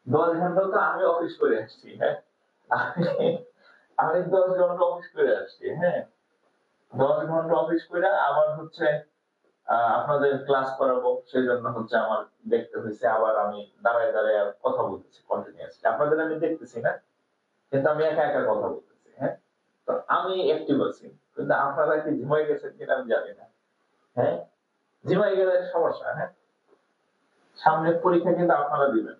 10 ঘন্টা তো আমি অফিস করে আসছি। হ্যাঁ, আমি 10 ঘন্টা অফিস করে আসছি। হ্যাঁ, 10 ঘন্টা অফিস করে আবার হচ্ছে আপনাদের ক্লাস করাবো, সেই জন্য হচ্ছে আমার দেখতে হয়েছে, আবার আমি দাঁড়ায় দাঁড়ায় কথা বলতেছি কন্টিনিউয়াসলি। আপনাদের আমি দেখতেছি না, কিন্তু আমি একা একা কথা বলতেছি। হ্যাঁ, তো আমি অ্যাক্টিভ আছি, কিন্তু আপনারা কি ঘুমাই গেছেন কিনা আমি জানি না। হ্যাঁ, ঘুমাই গেলে সমস্যা। হ্যাঁ, সামনের পরীক্ষা কিন্তু আপনারা দিবেন।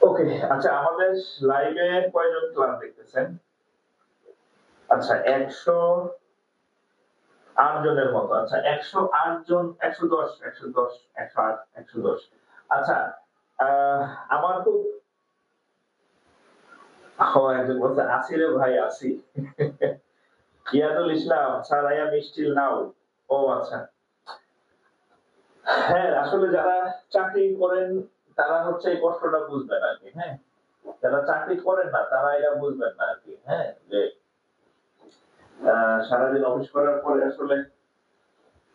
ওকে, আচ্ছা আমাদের লাইভে কয়জন ক্লাস দেখতেছেন? আচ্ছা 108 জনের মতো। আচ্ছা 108 জন, 110, 110, 108, 110। আচ্ছা, আমার খুব একজন বলছে আসি রে ভাই আসি। Yadul Islam sir, I am still now. ও আচ্ছা, হ্যাঁ আসলে যারা চাকরি করেন তারা হচ্ছে এই কষ্টটা বুঝবেন আর কি। হ্যাঁ, যারা চাকরি করেন না তারা এটা বুঝবেন না আর কি। হ্যাঁ, যে সারাদিন অফিস করার পরে আসলে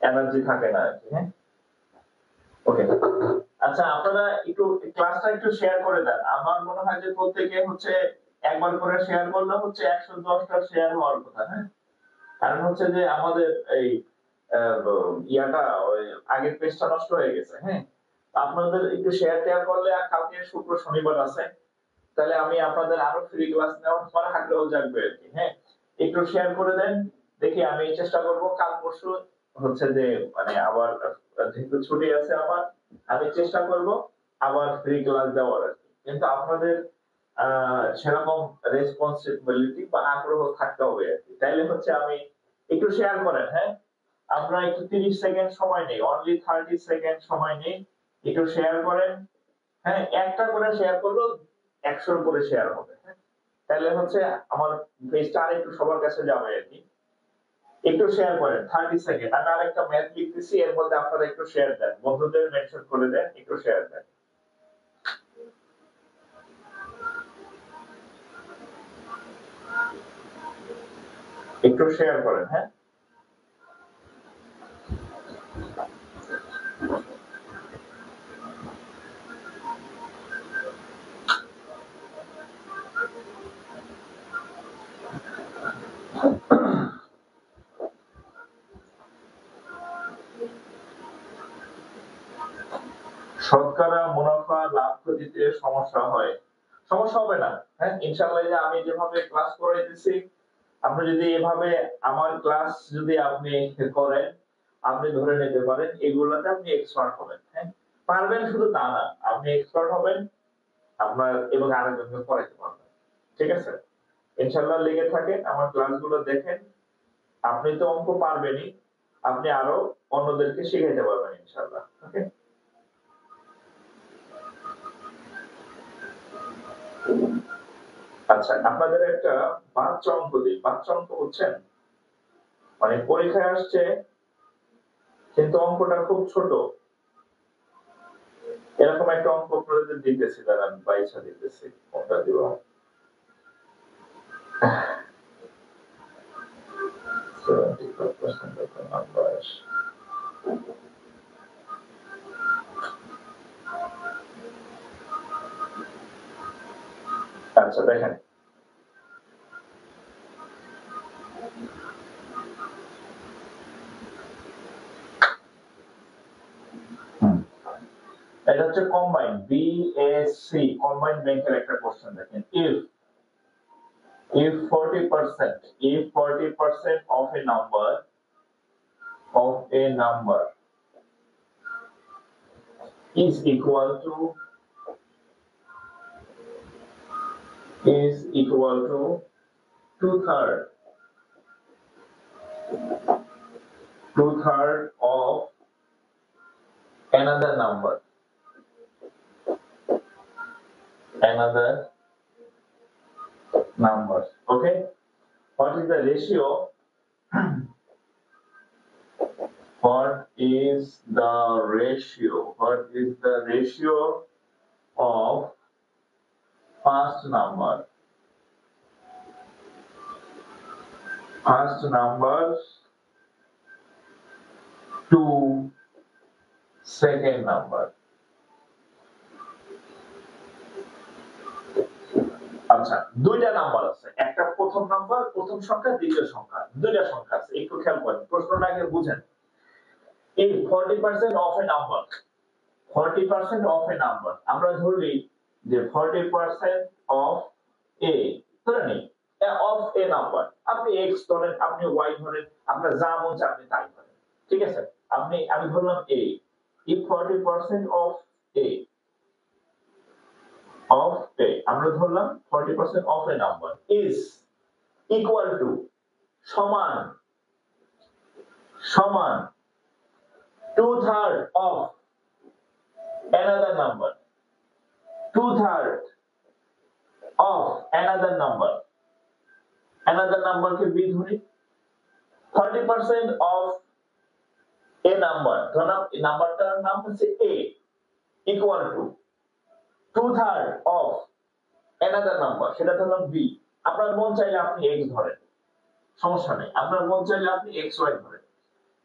এনার্জি থাকে না আর কি। হ্যাঁ, ওকে, আচ্ছা আপনারা একটু ক্লাসটা একটু শেয়ার করে দেন। আমার মনে হয় যে প্রত্যেকে হচ্ছে একবার করে শেয়ার করলে হচ্ছে 110টা শেয়ার হওয়ার কথা। হ্যাঁ, কারণ হচ্ছে যে আমাদের এই ইয়াটা ওই আগের পেজটা নষ্ট হয়ে গেছে। হ্যাঁ, আপনাদের একটু শেয়ার টেয়ার করলে, আর কালকে শুক্র শনিবার আছে, তাহলে আমি আপনাদের আরো ফ্রি ক্লাস নেওয়ার পর আগ্রহ জাগবে আর কি। হ্যাঁ, একটু শেয়ার করে দেন, দেখি আমি চেষ্টা করব কাল পরশু হচ্ছে যে মানে আবার, যেহেতু ছুটি আছে আমার, আমি চেষ্টা করব আবার ফ্রি ক্লাস দেওয়ার আর কি। কিন্তু আপনাদের সেরকম রেসপন্সিবিলিটি বা আগ্রহ থাকতে হবে আর কি, তাইলে হচ্ছে আমি একটু শেয়ার করেন। হ্যাঁ, আমরা একটু 30 সেকেন্ড সময় নেই, অনলি 30 সেকেন্ড সময় নেই, একটু শেয়ার করেন। হ্যাঁ, একটা করে শেয়ার করলেও 100 করে শেয়ার হবে। হ্যাঁ, তাহলে হচ্ছে আমার পেজটা আরেকটু সবার কাছে যাবে আর কি। একটু শেয়ার করেন 30 সেকেন্ড। আমি আরেকটা ম্যাথ লিখতেছি, এর মধ্যে আপনারা একটু শেয়ার দেন, বন্ধুদের মেনশন করে দেন, একটু শেয়ার দেন। একটু শেয়ার করেন, হ্যাঁ। শতকরা মুনাফা লাভ ক্ষতিতে সমস্যা হয়, সমস্যা হবে না, হ্যাঁ ইনশাআল্লাহ। যে আমি যেভাবে ক্লাস করাইতেছি, আপনি যদি এভাবে আমার ক্লাস যদি আপনি করেন, আপনি ধরে নিতে পারেন এগুলাতে আপনি এক্সপার্ট হবেন, হ্যাঁ। পারবেন শুধু তা না, আপনি এক্সপার্ট হবেন আপনার এবং আরেকজনকে করাইতে পারবেন, ঠিক আছে। ইনশাআল্লাহ লেগে থাকেন, আমার ক্লাসগুলো দেখেন। আপনি তো অঙ্ক পারবেনই, আপনি আরো অন্যদেরকে শিখাইতে পারবেন ইনশাআল্লাহ। ওকে, আচ্ছা আপনাদের একটা বাচ্চা অঙ্ক দিই। বাচ্চা অঙ্ক বুঝছেন, মানে পরীক্ষায় আসছে কিন্তু অঙ্কটা খুব ছোট, এরকম একটা অঙ্ক আপনাদের দিতেছি, দাঁড়ান বাইশা দিতেছি, কোনটা দিব। আচ্ছা দেখেন, এটা হচ্ছে কম্বাইন বিএসসি কম্বাইন ব্যাংকের একটা কোশ্চেন। দেখেন, if 40% of a number is equal to 2/3 of another number, okay, what is the ratio what is the ratio of first number to second number? আচ্ছা, দুইটা নাম্বার আছে, একটা প্রথম নাম্বার, প্রথম সংখ্যা, দ্বিতীয় সংখ্যা, দুইটা সংখ্যা আছে, একটু খেয়াল করেন, প্রশ্নটা আগে বুঝেন। এই 40% of a number, 40% of a number আমরা ধরলি যে 40% অফ এ, ধরে নেই অফ এ নাম্বার, আপনি এক্স ধরেন, আপনি ওয়াই ধরেন, আপনার যা মন চায় আপনি তাই ধরেন, ঠিক আছে। আমি ধরলাম এ, if 40% অফ এ আমরা ধরলাম 40% of a number is equal to, সমান 2/3 of another number, 2/3 of another number কে বি ধরি, 40% অফ এ নাম্বার, ধরলাম এই নাম্বারটার নাম হচ্ছে A, equal to 2/3 of another number, সেটা ধরলাম বি। আপনার মন চাইলে আপনি এক্স ধরেন, সমস্যা নেই, আপনার মন চাইলে আপনি এক্স ওয়াই ধরেন,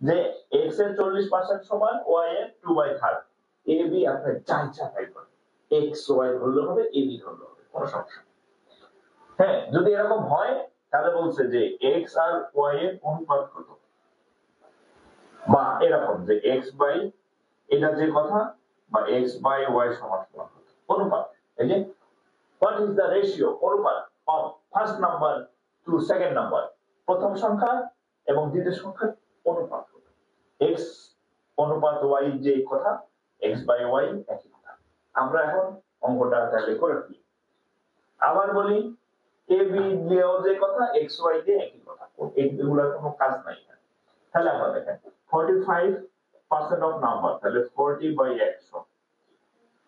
যে এক্স এর 40% সমান ওয়াই এর 2/3, এ বি আপনার যা ইচ্ছা তাই করেন, এক্স ওয়াই ধরলে হবে, এ বি ধরলে হবে, কোনো সমস্যা নেই। হ্যাঁ, যদি এরকম হয় তাহলে বলছে যে এক্স আর ওয়াই এর অনুপাত কত, বা এরকম যে এক্স বাই এটা যে কথা, বা এক্স বাই ওয়াই সমান কত, অনুপাত। এই যে what is the ratio, অনুপাত of first number to second number, প্রথম সংখ্যা এবং দ্বিতীয় সংখ্যার অনুপাত, x অনুপাত y যে কথা, x বাই y একই কথা। আমরা এখন অঙ্কটা তাহলে করে ফেলি। আবার বলি, a b দিয়েও যে কথা, x y দিয়ে একই কথা, এগুলোর কোনো কাজ নাই। তাহলে আমরা দেখেন 45% অফ নাম্বার, তাহলে 40/100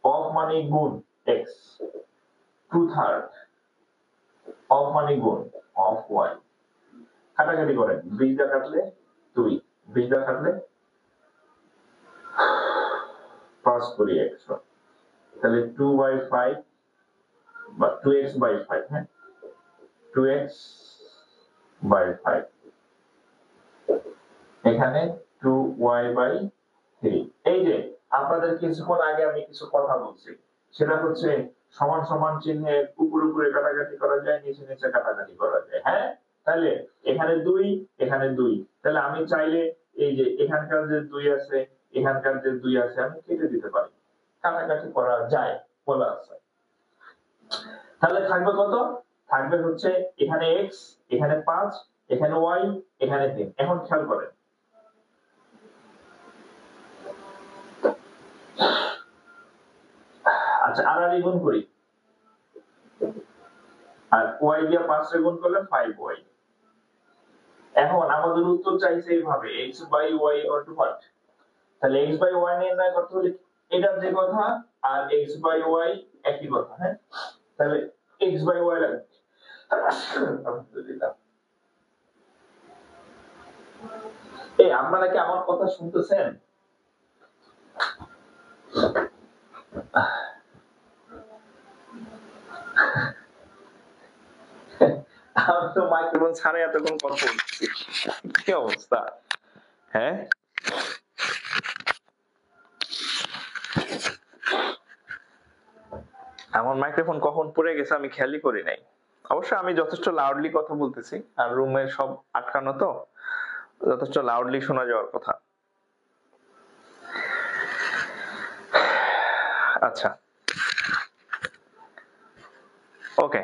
অফ মানে গুণ x, 2/3 অফ মানে গুণ অফ y, কাটাকাটি করেন, 20 দিয়ে কাটলে 2, 20 দিয়ে কাটলে 5 করি 100, তাহলে 2/5 বা 2x/5, হ্যাঁ 2x/5, এখানে 2y/3। এই যে আপনাদের কিছুক্ষণ আগে আমি কিছু কথা বলছি, সেটা হচ্ছে সমান সমান চিহ্নের উপরে কাটাকাটি করা যায়, নিচে কাটাকাটি করা যায়, হ্যাঁ তাহলে এখানে 2, এখানে 2, তাহলে আমি চাইলে এই যে এখানকার যে 2 আছে, এখানকার যে 2 আছে, আমি কেটে দিতে পারি, কাটাকাটি করা যায় বলা আছে। তাহলে থাকবে কত? থাকবে হচ্ছে এখানে x, এখানে 5, এখানে y, এখানে 3। এখন খেয়াল করেন, আচ্ছা আড়াআড়ি গুণ করি, আর y দিয়ে 5 রে গুণ করলে 5y। এখন আমাদের উত্তর চাইছে এইভাবে x/y = what, তাহলে x/y নির্ণয় করতে হলে এটার যে কথা আর x/y একই কথা, হ্যাঁ তাহলে x/y লাগবে। আলহামদুলিল্লাহ। এই আপনারা কি আমার কথা শুনতেছেন? আমি তো মাইক্রোফোন ছাড়া এতক্ষণ কথা বলছি, কি অবস্থা, হ্যাঁ আমার মাইক্রোফোন কখন পড়ে গেছে আমি খেয়ালই করি নাই। অবশ্য আমি যথেষ্ট লাউডলি কথা বলতেছি, আর রুমে সব আটকানো তো যথেষ্ট লাউডলি শোনা যাওয়ার কথা। আচ্ছা ওকে,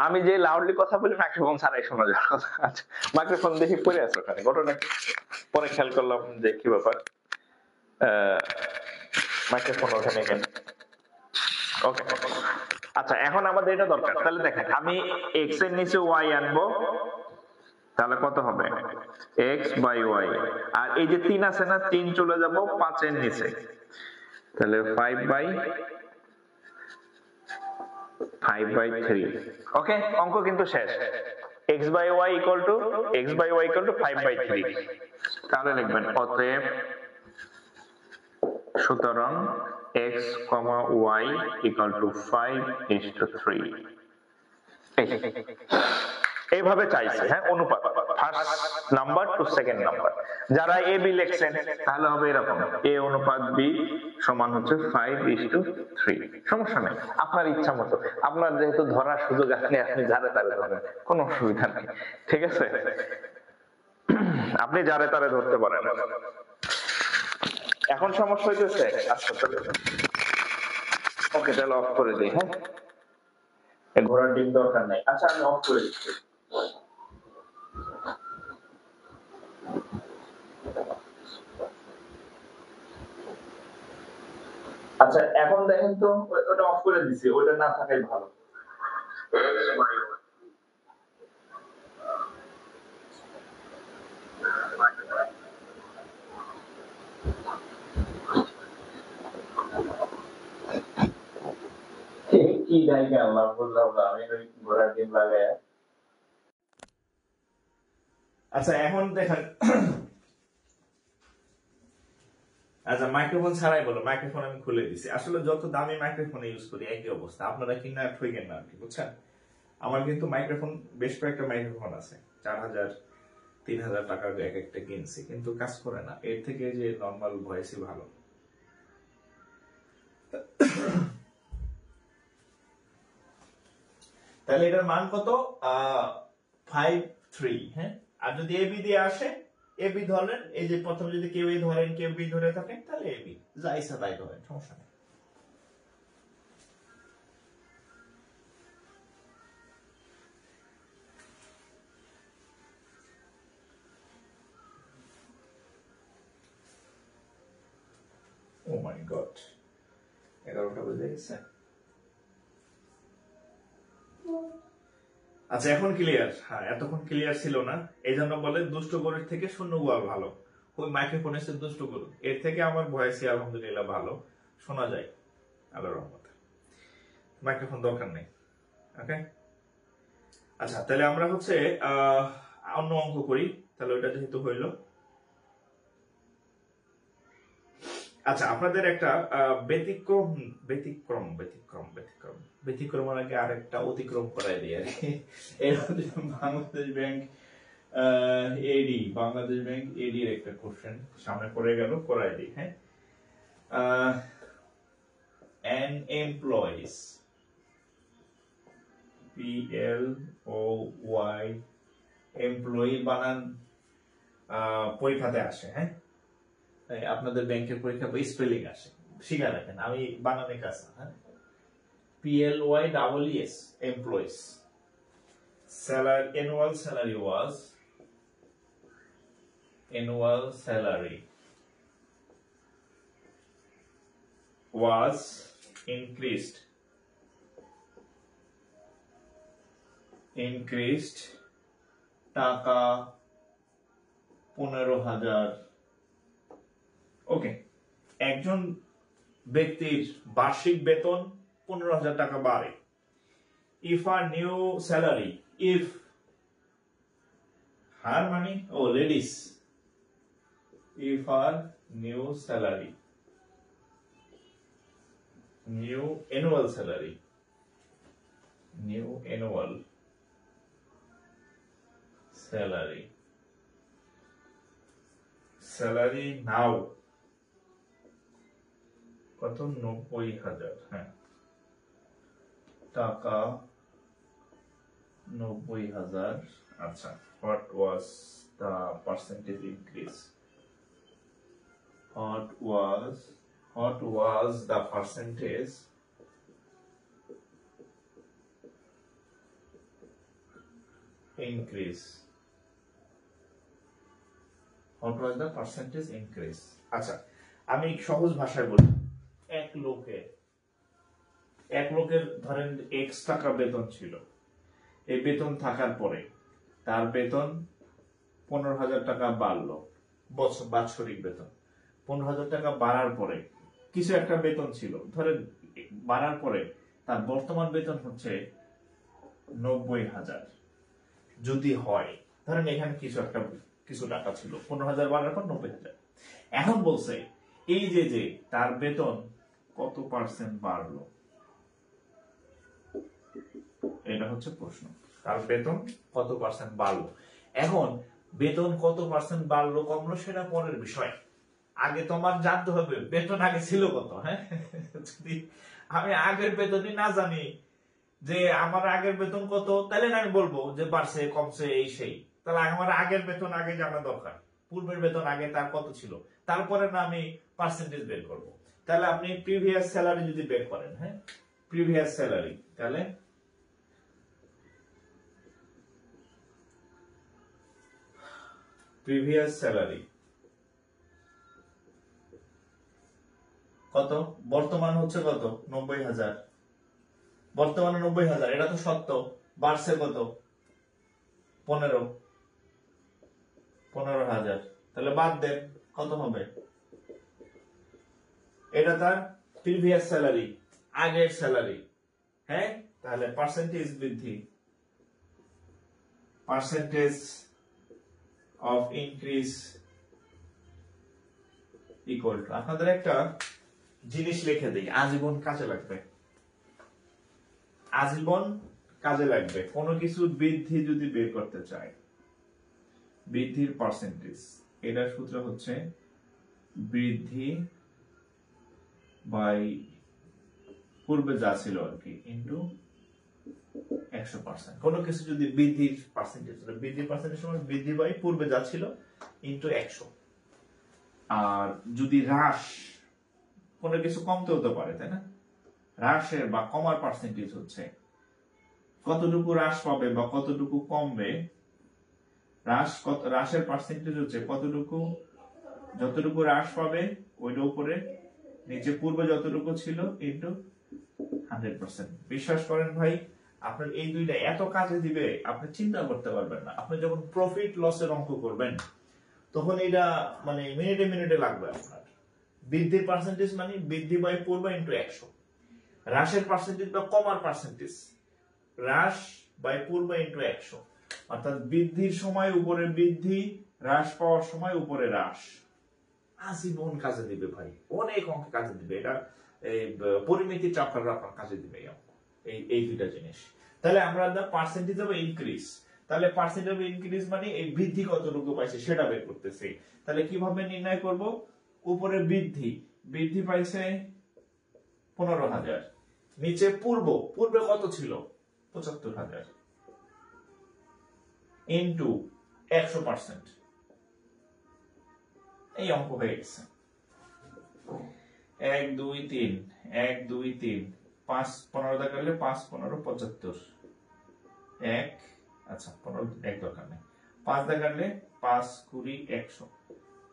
আমি যে লাউডলি কথা বলি মাইক্রোফোন ছাড়াই শোনা যাওয়ার কথা। আচ্ছা মাইক্রোফোন দেখি পড়ে আছে ওখানে, ঘটনা কি? পরে খেয়াল করলাম যে কি ব্যাপার, মাইক্রোফোন ওখানে কেন। ওকে আচ্ছা এখন আমাদের এটা দরকার, তাহলে দেখেন আমি x এর নিচে y আনবো, তাহলে কত হবে x/y, আর এই যে 3 আছে না, 3 চলে যাব 5 এর নিচে, তাহলে 5/3। ওকে অঙ্ক কিন্তু শেষ, x/y = 5/3। তাহলে লিখবেন অতএব সুতরাং x, y = 5:3। এইভাবে চাইছে, হ্যাঁ অনুপাত, first number to second number. যারা এ বি লিখছেন তাহলে হবে এরকম, a অনুপাত b সমান হচ্ছে 5:3। সমস্যা নেই, আপনার ইচ্ছা মতো, আপনার যেহেতু ধরার সুযোগ আপনি যারে তারে ধরেন, কোনো অসুবিধা নেই, ঠিক আছে আপনি যারে তারে ধরতে পারেন। এখন সমস্যা হইতেছে, আচ্ছা ওকে তাহলে অফ করে দিই, হ্যাঁ ঘোড়ার ডিম দরকার নাই। আচ্ছা আমি অফ করে দিচ্ছি। আচ্ছা এখন দেখেন তো, ওটা অফ করে দিছি, ওটা না থাকাই ভালো। কি ডাইকে আল্লাহ বললাম না, আমি ওই ঘোড়ার ডিম লাগাই। আচ্ছা এখন দেখেন, আচ্ছা মাইক্রোফোন ছাড়াই বলো, মাইক্রোফোন আমি খুলে দিছি। আসলে যত দামি মাইক্রোফোন ইউজ করি একই অবস্থা, আপনারা কিনা ঠইকেন না আর কি, বুঝছেন। আমার কিন্তু মাইক্রোফোন বেশ কয়েকটা মাইক্রোফোন আছে, 4000 3000 টাকার এক একটা কিনছি, কিন্তু কাজ করে না। এর থেকে যে নর্মাল ভয়েসই ভালো। তাহলে এটার মান কত? 5.3, হ্যাঁ। আর যদি এবি দিয়ে আসে, এবি ধরেন, এই যে প্রথমে যদি কেউ এ ধরেন কেউ বি ধরে থাকেন, তাহলে এবি যা ইচ্ছা তাই ধরেন, সমস্যা নেই। ও মাই গড, 11টা বেজে গেছে। আচ্ছা এখন ক্লিয়ার? হ্যাঁ এতক্ষণ ক্লিয়ার ছিল না, এই জন্য বলে দুষ্ট গরুর থেকে শূন্য গোয়াল ভালো। ওই মাইক্রোফোন এসে দুষ্ট গরু, এর থেকে আমার ভয়েসই আলহামদুলিল্লাহ ভালো শোনা যায় আল্লাহর রহমতে। মাইক্রোফোন দরকার নেই, ওকে। আচ্ছা তাহলে আমরা হচ্ছে অন্য অঙ্ক করি, তাহলে ওইটা যেহেতু হইল। আচ্ছা, আপনাদের একটা ব্যতিক্রম ব্যতিক্রম ব্যতিক্রম ব্যতিক্রম ব্যতিক্রমের আগে আরেকটা অতিক্রম করাই দিই আর কি। বাংলাদেশ ব্যাংক এডি, বাংলাদেশ ব্যাংক এডি এর একটা কোশ্চেন সামনে পড়ে গেল, করাই দিই। হ্যাঁ, an employees, PLOY, এমপ্লয়ি বানান পরীক্ষাতে আসে। হ্যাঁ, আপনাদের ব্যাংকের পরীক্ষা স্পেলিং আসে, শিখা রাখেন, আমি বানানে কাজ না। হ্যাঁ, PLYEES, employees. Annual salary was increased টাকা 15,000। ওকে, একজন ব্যক্তির বার্ষিক বেতন 15,000 টাকা বাড়ে। if her new salary, if her money, ladies, if her new salary, new annual salary now কত, 90,000। হ্যাঁ, টাকা 90,000। আচ্ছা, what was the percentage increase? What was the percentage increase? What was the percentage increase? আচ্ছা, আমি সহজ ভাষায় বলি, এক লোকের ধরেন x টাকা বেতন ছিল। এই বেতন থাকার পরে তার বেতন 15,000 টাকা বাড়লো, বাৎসরিক বেতন 15,000 টাকা বাড়ার পরে কিছু একটা বেতন ছিল, ধরেন বাড়ার পরে তার বর্তমান বেতন হচ্ছে 90,000 যদি হয়। ধরেন এখানে কিছু টাকা ছিল, 15,000 বাড়ার পর 90,000। এখন বলছে এই যে তার বেতন কত পার্সেন্ট বাড়লো, এটা হচ্ছে প্রশ্ন। তার বেতন কত পার্সেন্ট বাড়লো। এখন বেতন কত পার্সেন্ট বাড়লো কমলো সেটা পরের বিষয়, আগে তোমার জানতে হবে বেতন আগে ছিল কত। হ্যাঁ, যদি আমি আগের বেতনই না জানি যে আমার আগের বেতন কত, তাহলে আমি বলবো যে বাড়ছে কমছে এই সেই। তাহলে আমার আগের বেতন আগে জানা দরকার, পূর্বের বেতন আগে তার কত ছিল, তারপরে না আমি পার্সেন্টেজ বের করব। তাহলে আপনি প্রিভিয়াস স্যালারি যদি বের করেন, হ্যাঁ, প্রিভিয়াস স্যালারি, তাহলে প্রিভিয়াস স্যালারি কত, বর্তমান হচ্ছে কত, 90,000। বর্তমানে 90,000, এটা তো সত্য। বাড়ছে কত, 15,000। তাহলে বাদ দেন, কত হবে, এটা তার প্রিভিয়াস স্যালারি, আগের স্যালারি। হ্যাঁ, তাহলে পার্সেন্টেজ বৃদ্ধি, percentage of increase equal to, আপনাদের একটা জিনিস লিখে দিই, আজীবন কাজে লাগবে, আজীবন কাজে লাগবে। কোনো কিছু বৃদ্ধি যদি বের করতে চায়, বৃদ্ধির পার্সেন্টেজ, এটার সূত্র হচ্ছে বৃদ্ধি বাই পূর্বে যা ছিল আর কি ইন্টু 100%। কোনো কিছু যদি বৃদ্ধির পার্সেন্টেজ, বৃদ্ধির পার্সেন্টেজ সমান বৃদ্ধি বাই পূর্বে যা ছিল ইন্টু 100। আর যদি হ্রাস, কোনো কিছু কমতে হতে পারে, তাই না, হ্রাসের বা কমার পার্সেন্টেজ হচ্ছে কতটুকু হ্রাস পাবে বা কতটুকু কমবে। হ্রাসের পার্সেন্টেজ হচ্ছে কতটুকু, যতটুকু হ্রাস পাবে ওইটা উপরে নিচে পূর্বে যতটুকু ছিল ইন্টু 100%। বিশ্বাস করেন ভাই, আপনার এই দুইটা এত কাজে দিবে আপনি চিন্তা করতে পারবেন না। আপনি যখন প্রফিট লসের অঙ্ক করবেন তখন এটা মানে মিনিটে মিনিটে লাগবে আপনার। বৃদ্ধির পার্সেন্টেজ মানে বৃদ্ধি বাই পূর্বে ইন্টু 100, হ্রাসের পার্সেন্টেজ বা কমার পার্সেন্টেজ হ্রাস বাই পূর্বে ইন্টু 100, অর্থাৎ বৃদ্ধির সময় উপরে বৃদ্ধি, হ্রাস পাওয়ার সময় উপরে হ্রাস। আজীবন কাজে দিবে ভাই, অনেক অঙ্ক কাজে দিবে। এটা এই পরিমিতি চাপকার আপনার কাজে দিবে এই দুইটা জিনিস। তাহলে আমরা পার্সেন্টেজ অফ ইনক্রিজ, তাহলে পার্সেন্ট অফ ইনক্রিজ মানে এই বৃদ্ধি কতটুকু পাইছে সেটা বের করতেছি। তাহলে কিভাবে নির্ণয় করব? উপরে বৃদ্ধি, বৃদ্ধি পাইছে 15,000, নিচে পূর্বে কত ছিল? 75,000 ইন্টু 100%, এই অঙ্ক হয়ে গেছে। 1 2 3 1 2 3 5 15 দেখালে 5 15 75 1, আচ্ছা 15 এক দরকার নেই, 5 দেখালে 5 20 100,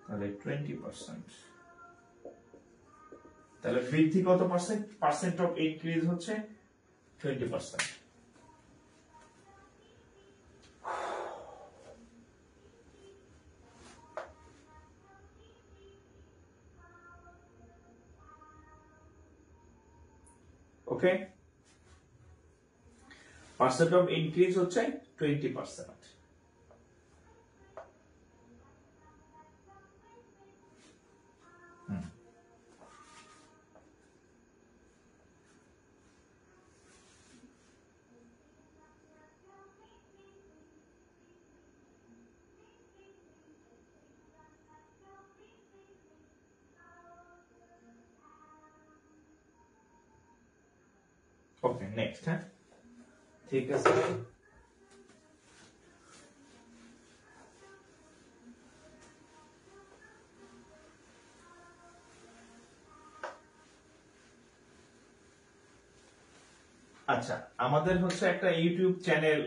তাহলে 20%। তাহলে বৃদ্ধি কত পার্সেন্ট? পার্সেন্ট অফ ইনক্রিজ হচ্ছে 20%। ওকে, পার্সেন্ট অফ ইনক্রিজ হচ্ছে 20%। ওকে, নেক্সট। হ্যাঁ, ঠিক আছে। আচ্ছা, আমাদের হচ্ছে একটা ইউটিউব চ্যানেল,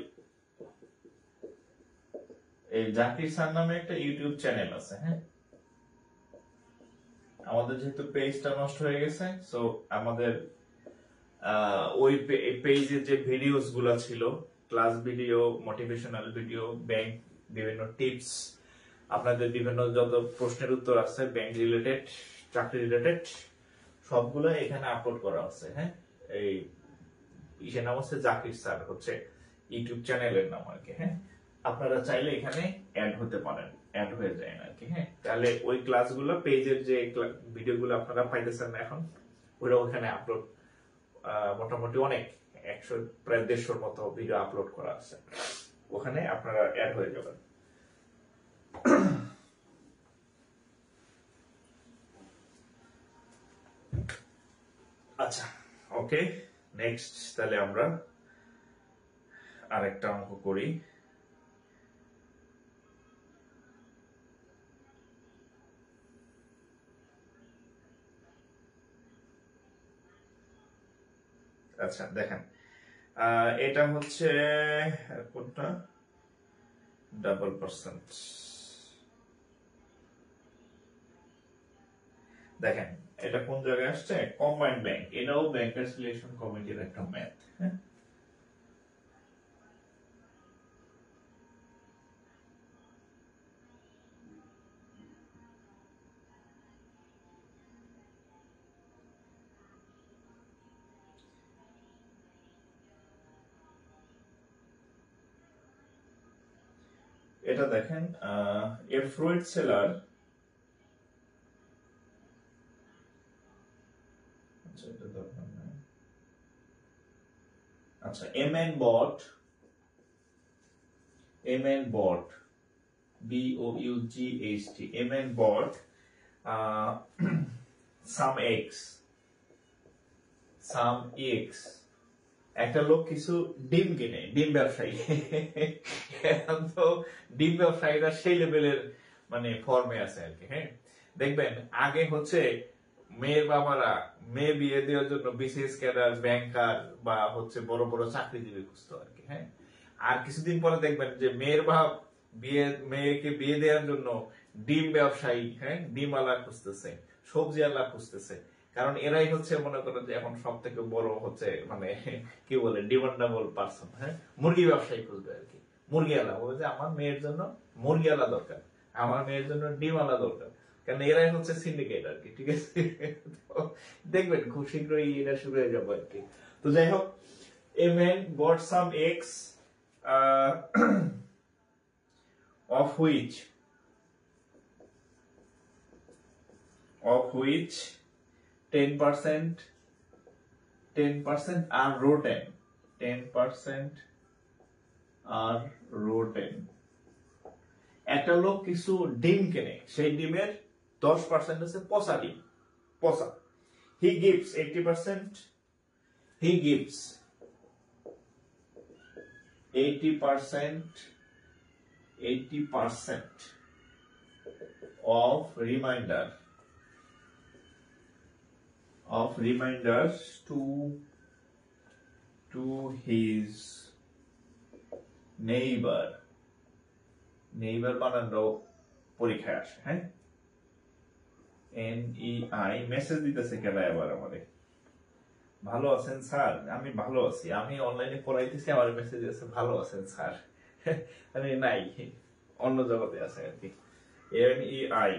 এই জাকির স্যার নামে একটা ইউটিউব চ্যানেল আছে। হ্যাঁ, আমাদের যেহেতু পেজটা নষ্ট হয়ে গেছে, সো আমাদের ওই পেজে যে ভিডিওস গুলা ছিল, class video, motivational video, bank বিভিন্ন টিপস, আপনাদের বিভিন্ন যত প্রশ্নের উত্তর আছে ব্যাংক রিলেটেড, চাকরি রিলেটেড, সবগুলো এখানে আপলোড করা আছে। হ্যাঁ, এই ইসের নাম হচ্ছে জাকির স্যার, হচ্ছে ইউটিউব চ্যানেলের নাম আর কি। হ্যাঁ, আপনারা চাইলে এখানে অ্যাড হতে পারেন, অ্যাড হয়ে যায় আর কি। হ্যাঁ, তাহলে ওই ক্লাসগুলো, পেজের যে ভিডিওগুলো আপনারা পাইতেছেন না এখন, ওরা ওখানে আপলোড মোটামুটি অনেক 100 প্রায় 150 মতো ভিডিও আপলোড করা আছে, ওখানে আপনারা অ্যাড হয়ে যাবেন। আচ্ছা, ওকে, নেক্সট। তাহলে আমরা আরেকটা অঙ্ক করি। আচ্ছা, দেখেন, এটা হচ্ছে কোনটা? Double percent. দেখেন, এটা কোন জায়গায় আসছে? Combined bank. এটাও ব্যাংকার্স রিলেশন কমিটির একটা ম্যাথ। হ্যাঁ, এটা দেখেন, এ ফ্রুইট সেলার, আচ্ছা এটা দরকার নাই। আচ্ছা, MN bot BOUGHT, MN but some x, একটা লোক কিছু ডিম কিনে, ডিম ব্যবসায়ী। এখন তো ডিম ব্যবসায়ীরা সেই লেভেলের মানে ফর্মে আছে আর কি। হ্যাঁ, দেখবেন আগে হচ্ছে মেয়ের বাবারা মেয়ে বিয়ে দেওয়ার জন্য বিসিএস ক্যাডার, ব্যাংকার বা হচ্ছে বড় বড় চাকরিজীবী খুঁজতো আর কি। হ্যাঁ, আর কিছুদিন পরে দেখবেন যে মেয়ের বাপ মেয়েকে বিয়ে দেওয়ার জন্য ডিম ব্যবসায়ী, হ্যাঁ, ডিম আলা খুঁজতেছে, সবজি আলা খুঁজতেছে। কারণ এরাই হচ্ছে মনে করেন যে এখন সব থেকে বড় হচ্ছে মানে কি বলে ডিমান্ডেবল পার্সন। হ্যাঁ, মুরগি ব্যবসায়ী খুঁজবে আর কি, মুরগি আলা বলবে যে আমার মেয়ের জন্য মুরগি আলা দরকার, আমার মেয়ের জন্য ডিম আলা দরকার, কারণ এরাই হচ্ছে সিন্ডিকেট আর কি। ঠিক আছে, দেখবেন খুব শীঘ্রই এটা শুরু হয়ে যাবে আর কি। তো যাই হোক, MN but some x of which 10% are rotten, 10% are rotten. একটা লোক কিছু ডিম কেনে, সেই ডিমের 10% হচ্ছে পচা ডিম, পচা। he gives 80% of reminders to his neighbor বানানো পরীক্ষায় আসে, হ্যাঁ। NEI মেসেজ দিতেছে কেন আবার আমারে? ভালো আছেন স্যার? আমি ভালো আছি, আমি অনলাইনে পড়াইতেছি, আমার মেসেজ দিতেছে ভালো আছেন স্যার। আমি নাই, অন্য জগতে আছে আর কি। NEI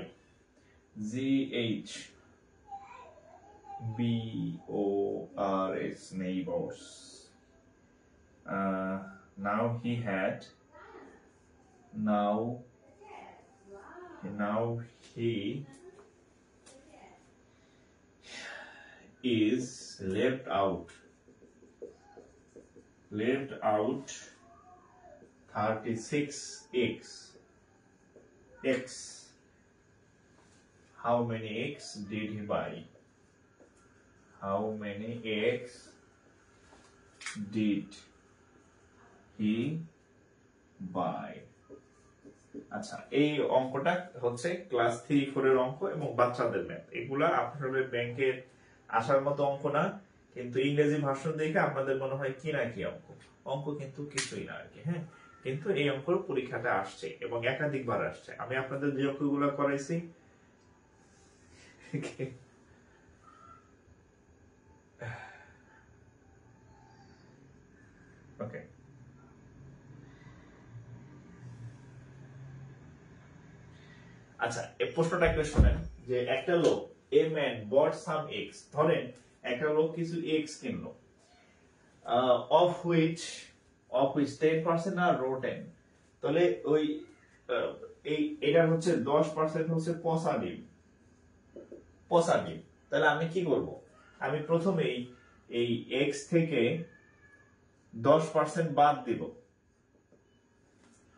GHBORS neighbors. Now he is left out 36 eggs. How many eggs did he buy? How many eggs did he buy? আচ্ছা, এই অঙ্কটা হচ্ছে ক্লাস 3-4 এর অঙ্ক এবং বাচ্চাদের ম্যাথ। এগুলা আসলে ব্যাংকে আসার মতো অঙ্ক না, কিন্তু ইংরেজি ভাষণ দেখে আপনাদের মনে হয় কি না কি অঙ্ক কিন্তু কিছুই না আর কি, হ্যাঁ। কিন্তু এই অঙ্ক পরীক্ষাতে আসছে এবং একাধিকবার আসছে। আমি আপনাদের যে অঙ্কগুলো করাইছি ওকে, আচ্ছা, এই প্রশ্নটা একটু শুনেন যে একটা লোক, a man bought some eggs, ধরেন একটা লোক কিছু eggs কিনলো, of which 10% are rotten, তাহলে ওই এটা হচ্ছে 10% হচ্ছে পচা ডিম। তাহলে আমি কি করব? আমি প্রথমেই এই eggs থেকে 10% বাদ দিব।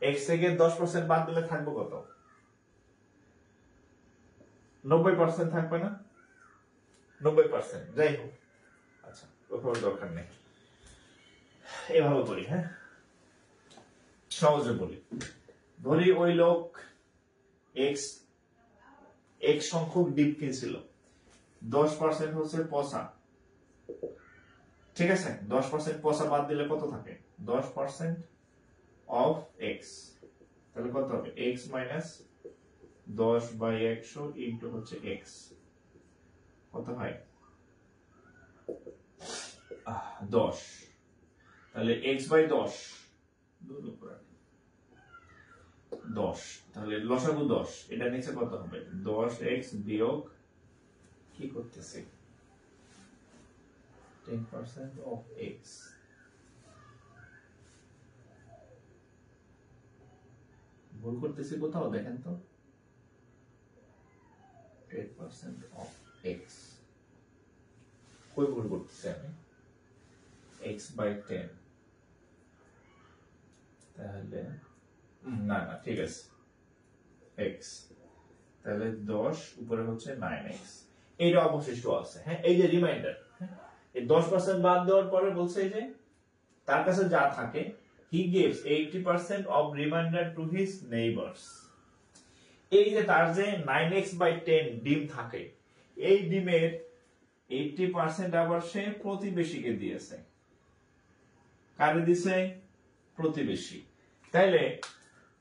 eggs থেকে 10% বাদ দিলে থাকবে কত? 90% থাকবে না? 90%, যাই হোক, আচ্ছা ওখানে দরকার নেই, এভাবে বলি, হ্যাঁ, সহজে বলি। ধরি ওই লোক এক সংখ্যক ডিম কিনছিল, 10% হচ্ছে পচা, ঠিক আছে? 10% পচা বাদ দিলে কত থাকে? 10% of x, তাহলে কত হবে? x মাইনাস 10/100 ইন্টু হচ্ছে x, কত হয়? 10। তাহলে x/10, 10, তাহলে লসাগু 10, এটা নিচে কত হবে? 10x বিয়োগ কি করতেছে? 10% of x, ভুল করতেছি কোথাও দেখেন তো। 10% of x, কই ভুল করতেছি আমি? x/10, তাহলে না ঠিক আছে, x, তাহলে 10 উপরে হচ্ছে 9x, এইটা অবশিষ্ট আছে, হ্যাঁ। এই যে রিমাইন্ডার, এই 10% বাদ দেওয়ার পরে বলছে যে তার কাছে যা থাকে, he gives 80% of remainder to his neighbors. এই যে তার যে 9x/10 ডিম থাকে, এই ডিমের 80% আবার সে প্রতিবেশীকে দিয়েছে। কারে দিছে? প্রতিবেশী। তাইলে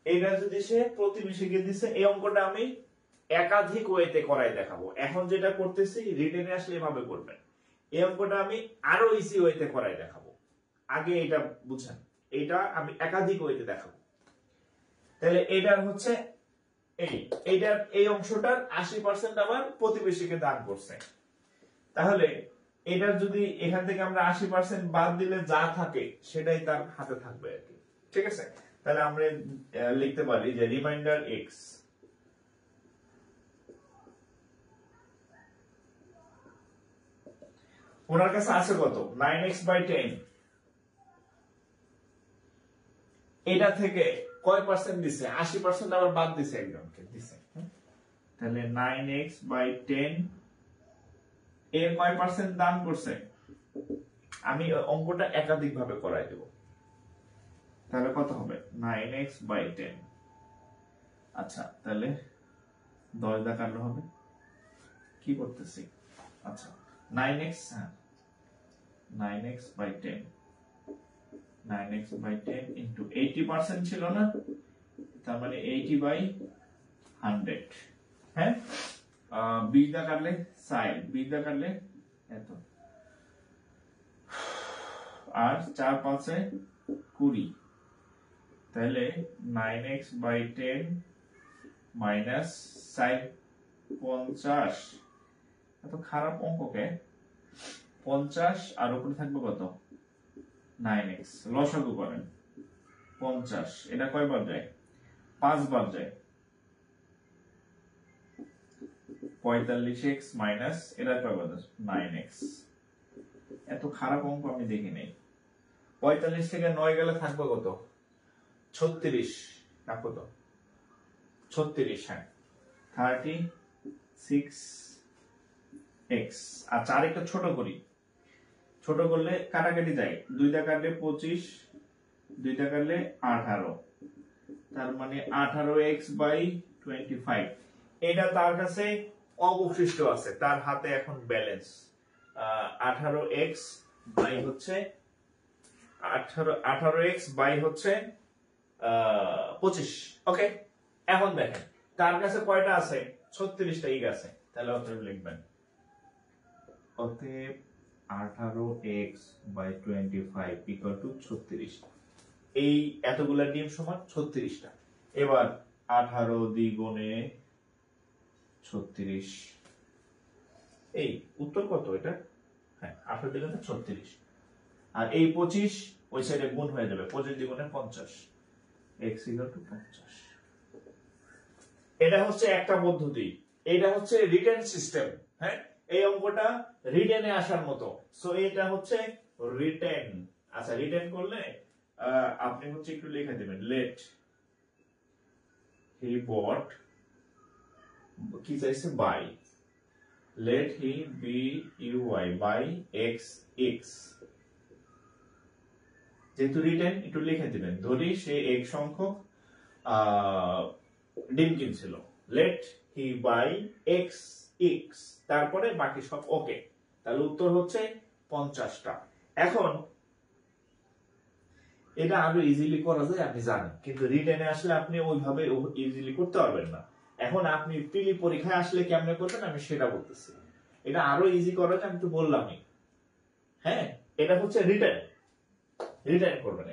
এইটা যদি সে প্রতিবেশীকে দিছে, এই অঙ্কটা আমি একাধিক ওয়েতে করাই দেখাবো। এখন যেটা করতেছি রিটেনে আসলে এভাবে করবেন। এই অঙ্কটা আমি আরো ইজি ওয়েতে করাই দেখাবো। আগে এটা বুঝেন, এটা আমি একাধিক ওয়েতে দেখাবো। তাহলে এটার হচ্ছে এইটার এই অংশটার 80% আবার প্রতিবেশীকে দান করছে। তাহলে এটার যদি এখান থেকে আমরা 80% বাদ দিলে যা থাকে সেটাই তার হাতে থাকবে আর কি, ঠিক আছে? তাহলে আমরা লিখতে পারি যে রিমাইন্ডার এক্স ওনার কাছে আছে কত 9x/10 এটা থেকে কয় পার্সেন্ট দিছে 80% আবার বাদ দিছে একজনকে দিছে তাহলে 9x/10 এর কয় পার্সেন্ট দান করছে আমি অঙ্কটা একাধিক ভাবে করাই দেব তাহলে কত হবে 9x/10 আচ্ছা তাহলে 10 দা কাটলে হবে কি করতেছি আচ্ছা 9x 9x/10 9x/10 into 80% ছিল না তার মানে 80/100 হ্যাঁ 20 দা কাটলে 60 20 দা কাটলে এত আর 4 5 20 তাহলে 9x/10 মাইনাস 50 এত খারাপ অঙ্ক কে 50 আর উপরে থাকবে কত 9x লসাগু করেন 50 এটা কয়বার যায় 5 বার যায় 45x মাইনাস এটা কয়বার 9x এত খারাপ অঙ্ক আমি দেখি নাই 45 থেকে 9 গেলে থাকবে কত 36 না কত 36 হ্যাঁ 36x আচ্ছা আরেকটা ছোট করি ছোট করলে কাটাকাটি যায় 2 দা কাটলে 25 2 দা কাটলে 18 তার মানে 18x/25 এটা তার কাছে অবশিষ্ট আছে তার হাতে এখন ব্যালেন্স 18x বাই হচ্ছে 18x বাই হচ্ছে 25 ওকে এখন দেখেন তার কাছে কয়টা আছে 36টা ইগ আছে তাহলে অতএব লিখবেন অতএব 18x/25 ইকুয়াল টু 36 এই এতগুলা ডিম সমান 36টা এবার 18 দ্বিগুণে 36 এই উত্তর কত এটা হ্যাঁ 18 দ্বিগুণে 36 আর এই 25 ওই সাইডে গুণ হয়ে যাবে 25 দ্বিগুণে 50 x ইকুয়াল টু 50 এটা হচ্ছে একটা পদ্ধতি এটা হচ্ছে রিটেন সিস্টেম হ্যাঁ এই অঙ্কটা রিটেনে আসার মতো সো এটা হচ্ছে রিটেন আচ্ছা রিটেন করলে আপনি হচ্ছে একটু লিখে দিবেন লেট হি বট কি চাইছে by let he be U Y by X X যেহেতু রিটেন একটু লিখে দিবেন ধরি সে এক সংখ্যক ডিম কিনছিল let he by X X তারপরে বাকি সব ওকে তাহলে উত্তর হচ্ছে 50টা এখন এটা আরো ইজিলি করা যায় আপনি জানেন কিন্তু রিটেনে আসলে আপনি ওইভাবে ইজিলি করতে পারবেন না এখন আপনি প্রিলি পরীক্ষায় আসলে কেমনে করবেন আমি সেটা বলতেছি এটা আরো ইজি করা যায় আমি তো বললামই হ্যাঁ এটা হচ্ছে রিটেন রিটেন করবেন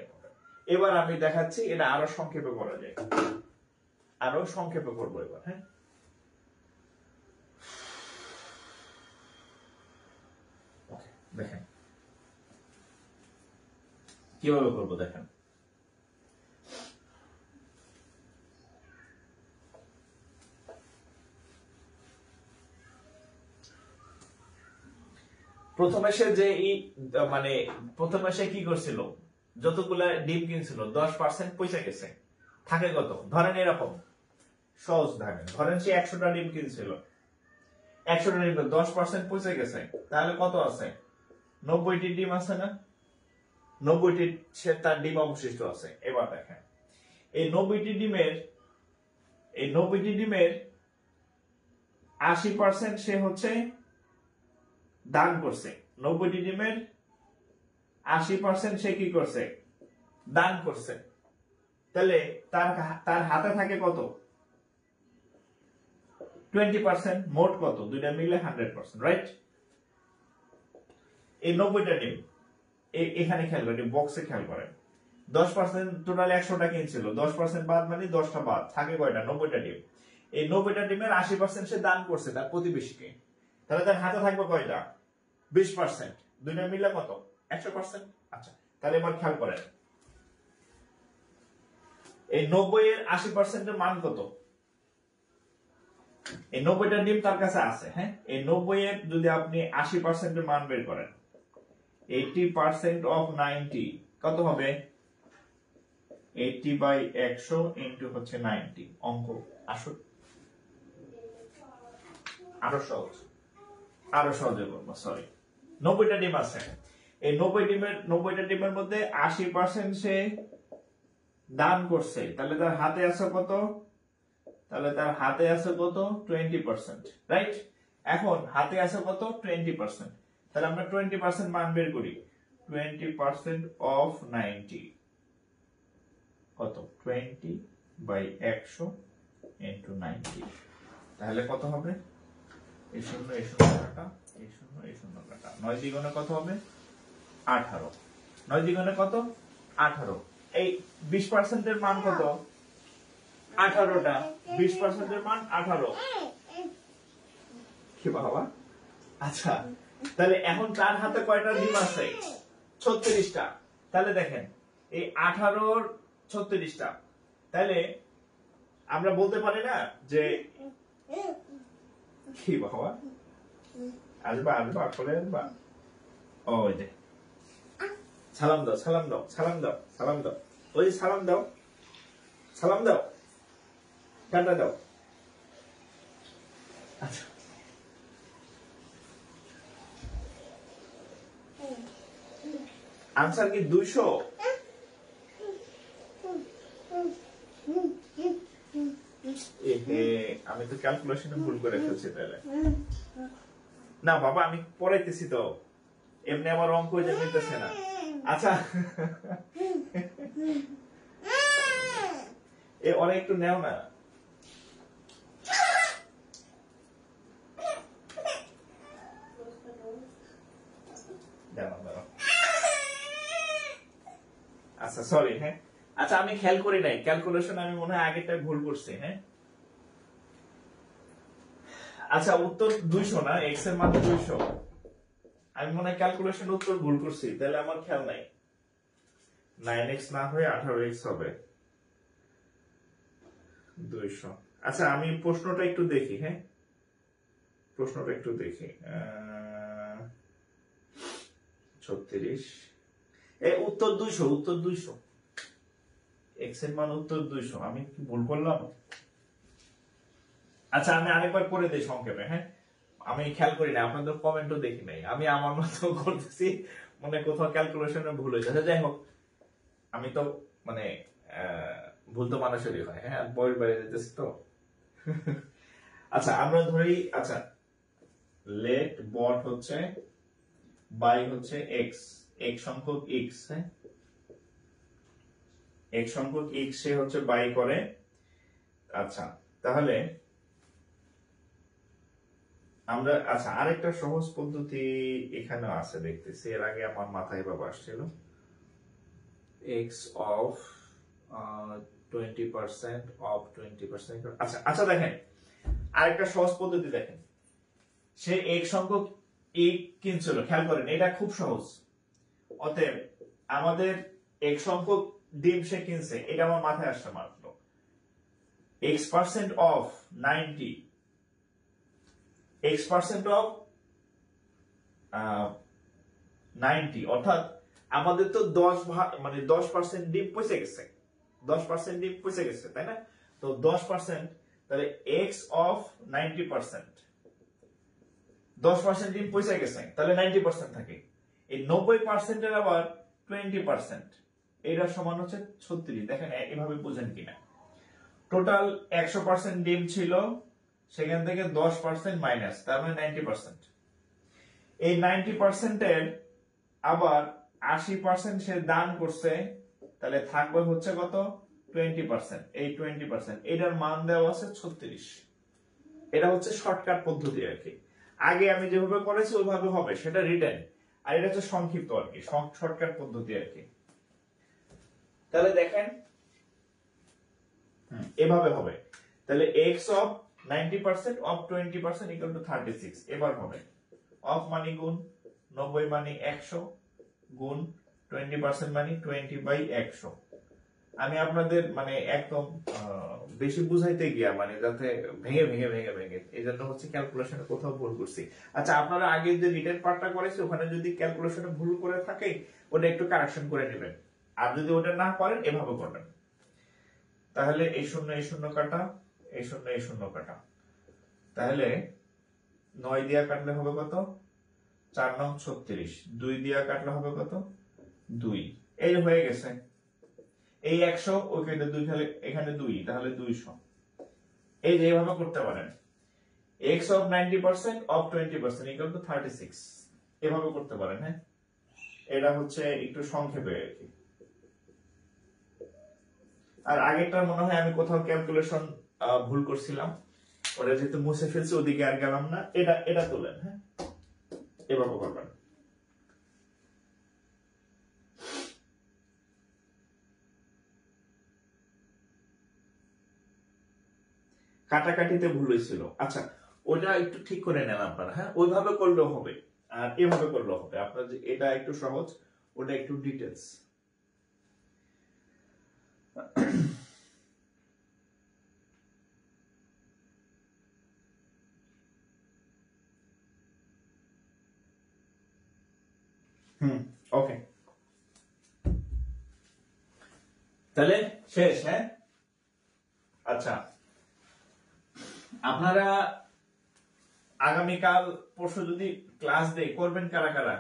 এবার আমি দেখাচ্ছি এটা আরো সংক্ষেপে করা যায় আরো সংক্ষেপে করবো এবার হ্যাঁ দেখেন কিভাবে করবো দেখেন প্রথমে সে যে মানে প্রথমে সে কি করছিল যতগুলা ডিম কিনছিল 10% পয়সা গেছে থাকে কত ধরেন এরকম সহজ ধরেন সে 100টা ডিম কিনছিল 100টা ডিম 10% পয়সা গেছে তাহলে কত আছে 90টি ডিম আছে না 90টি সে তার ডিম অবশিষ্ট আছে এবার দেখেন এই 90টি ডিমের 80% সে হচ্ছে দান করছে 90টি ডিমের 80% সে কি করছে দান করছে তাহলে তার হাতে থাকে কত 20% মোট কত দুইটা মিলে 100% রাইট এই 90টা ডিম এখানে খেয়াল করেন বক্সে খেয়াল করেন 10% টোটাল 100টা কিনছিল 10% বাদ মানে 10টা বাদ থাকে কয়টা 90টা ডিম এই 90টা ডিমের 80% সে দান করছে তার প্রতিবেশীকে তাহলে তার হাতে থাকবে কয়টা 20% দুইটা মিলে কত 100% আচ্ছা তাহলে এবার খেয়াল করেন এই 90 এর 80% এর মান কত? এই 90টা ডিম তার কাছে আছে, হ্যাঁ, এই 90 এর যদি আপনি 80% এর মান বের করেন, 80% অফ 90 কত হবে? 80/100 ইনটু হচ্ছে 90। অঙ্ক আসুন আরো সহজে করবো, সরি। 90টা ডিম আছে, এই 90টা ডিমের মধ্যে 80% সে দান করছে, তাহলে তার হাতে আছে কত? 20%, রাইট? এখন হাতে আছে কত? 20%। তাহলে আমরা 20% মান বের করি। 20% অফ 90 কত? 20/100 ইনটু 90। তাহলে কত হবে? এই শূন্য কাটা, এই শূন্য কাটা, 9 দ্বিগুণে কত হবে? 18। 9 দ্বিগুণে কত? 18। এই 20% এর মান কত? 18টা। 20% এর মান 18। কি বাবা? আচ্ছা, তাহলে এখন তার হাতে কয়টা ডিম আছে? 36টা। তাহলে দেখেন, এই 18 36টা, তাহলে আমরা বলতে পারি না যে কি বাবা? আসবা করে আসবা। ওই যে সালাম দাও, ওই সালাম দাও, টাটা দাও। আচ্ছা, আনসার কি 200? আমি তো ক্যালকুলেশনে ভুল করে ফেলছি তাহলে। না বাবা, আমি পড়াইতেছি তো, এমনি আমার অঙ্ক যে মিলতেছে না। আচ্ছা, অনেক একটু নেও না। আচ্ছা, সরি, হ্যাঁ। আচ্ছা, আমি খেয়াল করি নাই ক্যালকুলেশন, আমি মনে হয় আগেরটা ভুল করছি, হ্যাঁ। আচ্ছা, উত্তর 200 না, এক্স এর মান 200। আমি মনে হয় ক্যালকুলেশন উত্তর ভুল করছি, তাহলে আমার খেয়াল নাই। 9x না হয়ে 18x হবে 200। আচ্ছা, আমি প্রশ্নটা একটু দেখি, হ্যাঁ, প্রশ্নটা একটু দেখি। 36, উত্তর 200, এক্স এর মান উত্তর 200। আমি কি ভুল করলাম? আচ্ছা, আমি আরেকবার করে দেই সংক্ষেপে, হ্যাঁ। আমি খেয়াল করি না, আপনাদের কমেন্টও দেখি নাই, আমি আমার মতো করতেছি, মনে কোথাও ক্যালকুলেশনে ভুল হয়েছে। আচ্ছা, যাই হোক, আমি তো মানে ভুল তো মানুষেরই হয়, হ্যাঁ, বয়স বেড়ে যেতেছি তো। আচ্ছা, আমরা ধরি, আচ্ছা, লেট বট হচ্ছে বাই হচ্ছে এক্স, এক সংখ্যক এক্স, হ্যাঁ, এক সংখ্যক এক্স সে হচ্ছে বাই করে। আচ্ছা, তাহলে আমরা, আচ্ছা, আরেকটা সহজ পদ্ধতি এখানে আছে দেখতেছি, এর আগে আমার মাথায় বাবা আসছিল। X of 20% of 20%। আচ্ছা, দেখেন, আরেকটা সহজ পদ্ধতি দেখেন। সে এক সংখ্যক এক কিনছিল, খেয়াল করেন, এটা খুব সহজ। অতএব আমাদের এক সংখ্যক ডিম সে কিনছে, এটা আমার মাথায় আসছে মাত্র। x% অফ 90, x% অফ 90, অর্থাৎ আমাদের তো 10 ভাগ, মানে 10% ডিম পয়সা গেছে, 10% ডিম পয়সা গেছে, তাই না? তো 10%, তাহলে x অফ 90%, 10% ডিম পয়সা গেছে, তাহলে 90% থাকে। এই 90% এর আবার 20%, এটার সমান হচ্ছে 36। দেখেন এভাবে বুঝেন কিনা। টোটাল 100% ডিম ছিল, সেখান থেকে 10% মাইনাস, তার মানে 90%। এই 90% এর আবার 80% সে দান করছে, তাহলে থাকবে হচ্ছে কত? 20%। এই 20%, এটার মান দেওয়া আছে 36। এটা হচ্ছে শর্টকাট পদ্ধতি আর কি। আগে আমি যেভাবে করেছি ওইভাবে হবে, সেটা রিটেন, আর এটা হচ্ছে সংক্ষিপ্ত আর কি, শর্টকাট পদ্ধতি আর কি। তাহলে দেখেন, এভাবে হবে। তাহলে x of 90% of 20% equal to 36। এবার হবে অফ মানে গুণ, 90 মানে 100, গুণ 20% মানে 20/100, আমি আপনাদের মানে একদম বেশি বুঝাইতে গিয়া মানে যাতে ভেঙে ভেঙে ভেঙে ভেঙে এই জন্য হচ্ছে ক্যালকুলেশনে কোথাও ভুল করছি। আচ্ছা আপনারা আগে যে রিটেন পার্টটা করেছে ওখানে যদি ক্যালকুলেশনে ভুল করে থাকে ওটা একটু কারেকশন করে নেবেন, আর যদি ওটা না পারেন এভাবে করবেন। তাহলে এই শূন্য এই শূন্য কাটা, এই শূন্য এই শূন্য কাটা, তাহলে 9 দিয়া কাটলে হবে কত? 4 9 36। 2 দিয়া কাটলে হবে কত? 2। এই হয়ে গেছে। এই 100 ওইখানে 2 খেলে এখানে 2, তাহলে 200। এই যে এইভাবে করতে পারেন। x of 90% of 20% equal to 36 এভাবে করতে পারেন। হ্যাঁ, এটা হচ্ছে একটু সংক্ষেপে আর কি। আর আগেরটার মনে হয় আমি কোথাও ক্যালকুলেশন ভুল করছিলাম, ওটা যেহেতু মুছে ফেলছি ওদিকে আর গেলাম না। এটা এটা তোলেন। হ্যাঁ, এভাবে করবেন। কাটাকাটিতে ভুল হয়েছিল। আচ্ছা ওটা একটু ঠিক করে নেন আপনারা। হ্যাঁ, ওইভাবে করলেও হবে আর এভাবে করলেও হবে। আপনার যে এটা একটু সহজ, ওটা একটু ডিটেলস। ওকে, তাহলে শেষ। হ্যাঁ, আচ্ছা আপনারা আগামীকাল পরশু যদি ক্লাস দেই করবেন কারা কারা?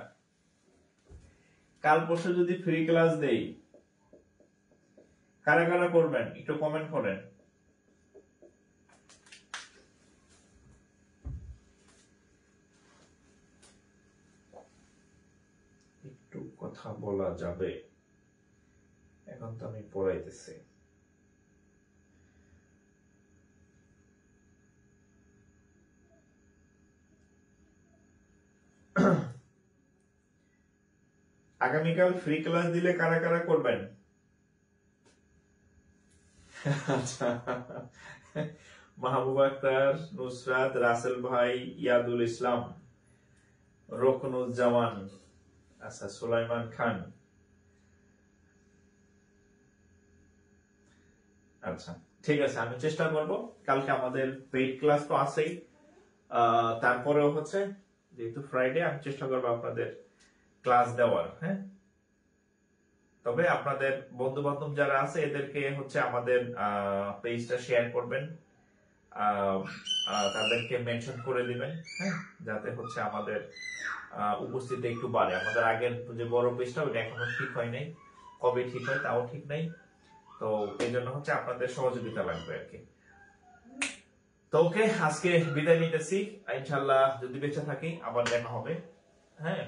কাল পরশু যদি ফ্রি ক্লাস দেই কারা কারা করবেন একটু কমেন্ট করেন। একটু কথা বলা যাবে, এখন তো আমি পড়াইতেছি। আগামীকাল ফ্রি ক্লাস দিলে কারা কারা করবেন? আচ্ছা, মাহবুব আক্তার, নুসরাত, রাসেল ভাই, ইয়াদুল ইসলাম, রকনুজ্জামান, আচ্ছা সুলাইমান খান। আচ্ছা ঠিক আছে, আমি চেষ্টা করব। কালকে আমাদের পেইড ক্লাস তো আছেই, তারপরেও হচ্ছে যেহেতু ফ্রাইডে আমি চেষ্টা করবো আপনাদের ক্লাস দেওয়ার। হ্যাঁ, তবে আপনাদের বন্ধু বান্ধব যারা আছে এদেরকে হচ্ছে আমাদের পেজটা শেয়ার করবেন, তাদেরকে মেনশন করে দিবেন। হ্যাঁ, যাতে হচ্ছে আমাদের উপস্থিতি একটু বাড়ে। আমাদের আগের যে বড় পেজটা ওটা এখনো ঠিক হয় নাই, কবে ঠিক হয় তাও ঠিক নাই। তো এই জন্য হচ্ছে আপনাদের সহযোগিতা লাগবে আর কি। তো ওকে, আজকে বিদায় নিতেছি। ইনশাল্লাহ যদি বেঁচে থাকি আবার দেখা হবে। হ্যাঁ,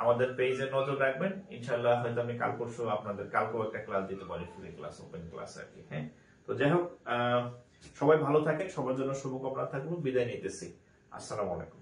আমাদের পেজে নজর রাখবেন। ইনশাল্লাহ হয়তো আমি কাল পরশু আপনাদের কালকেও একটা ক্লাস দিতে পারি, ফ্রি ক্লাস, ওপেন ক্লাস আর কি। হ্যাঁ, তো যাই হোক, সবাই ভালো থাকেন, সবার জন্য শুভকামনা থাকলো। বিদায় নিতেছি। আসসালামু আলাইকুম।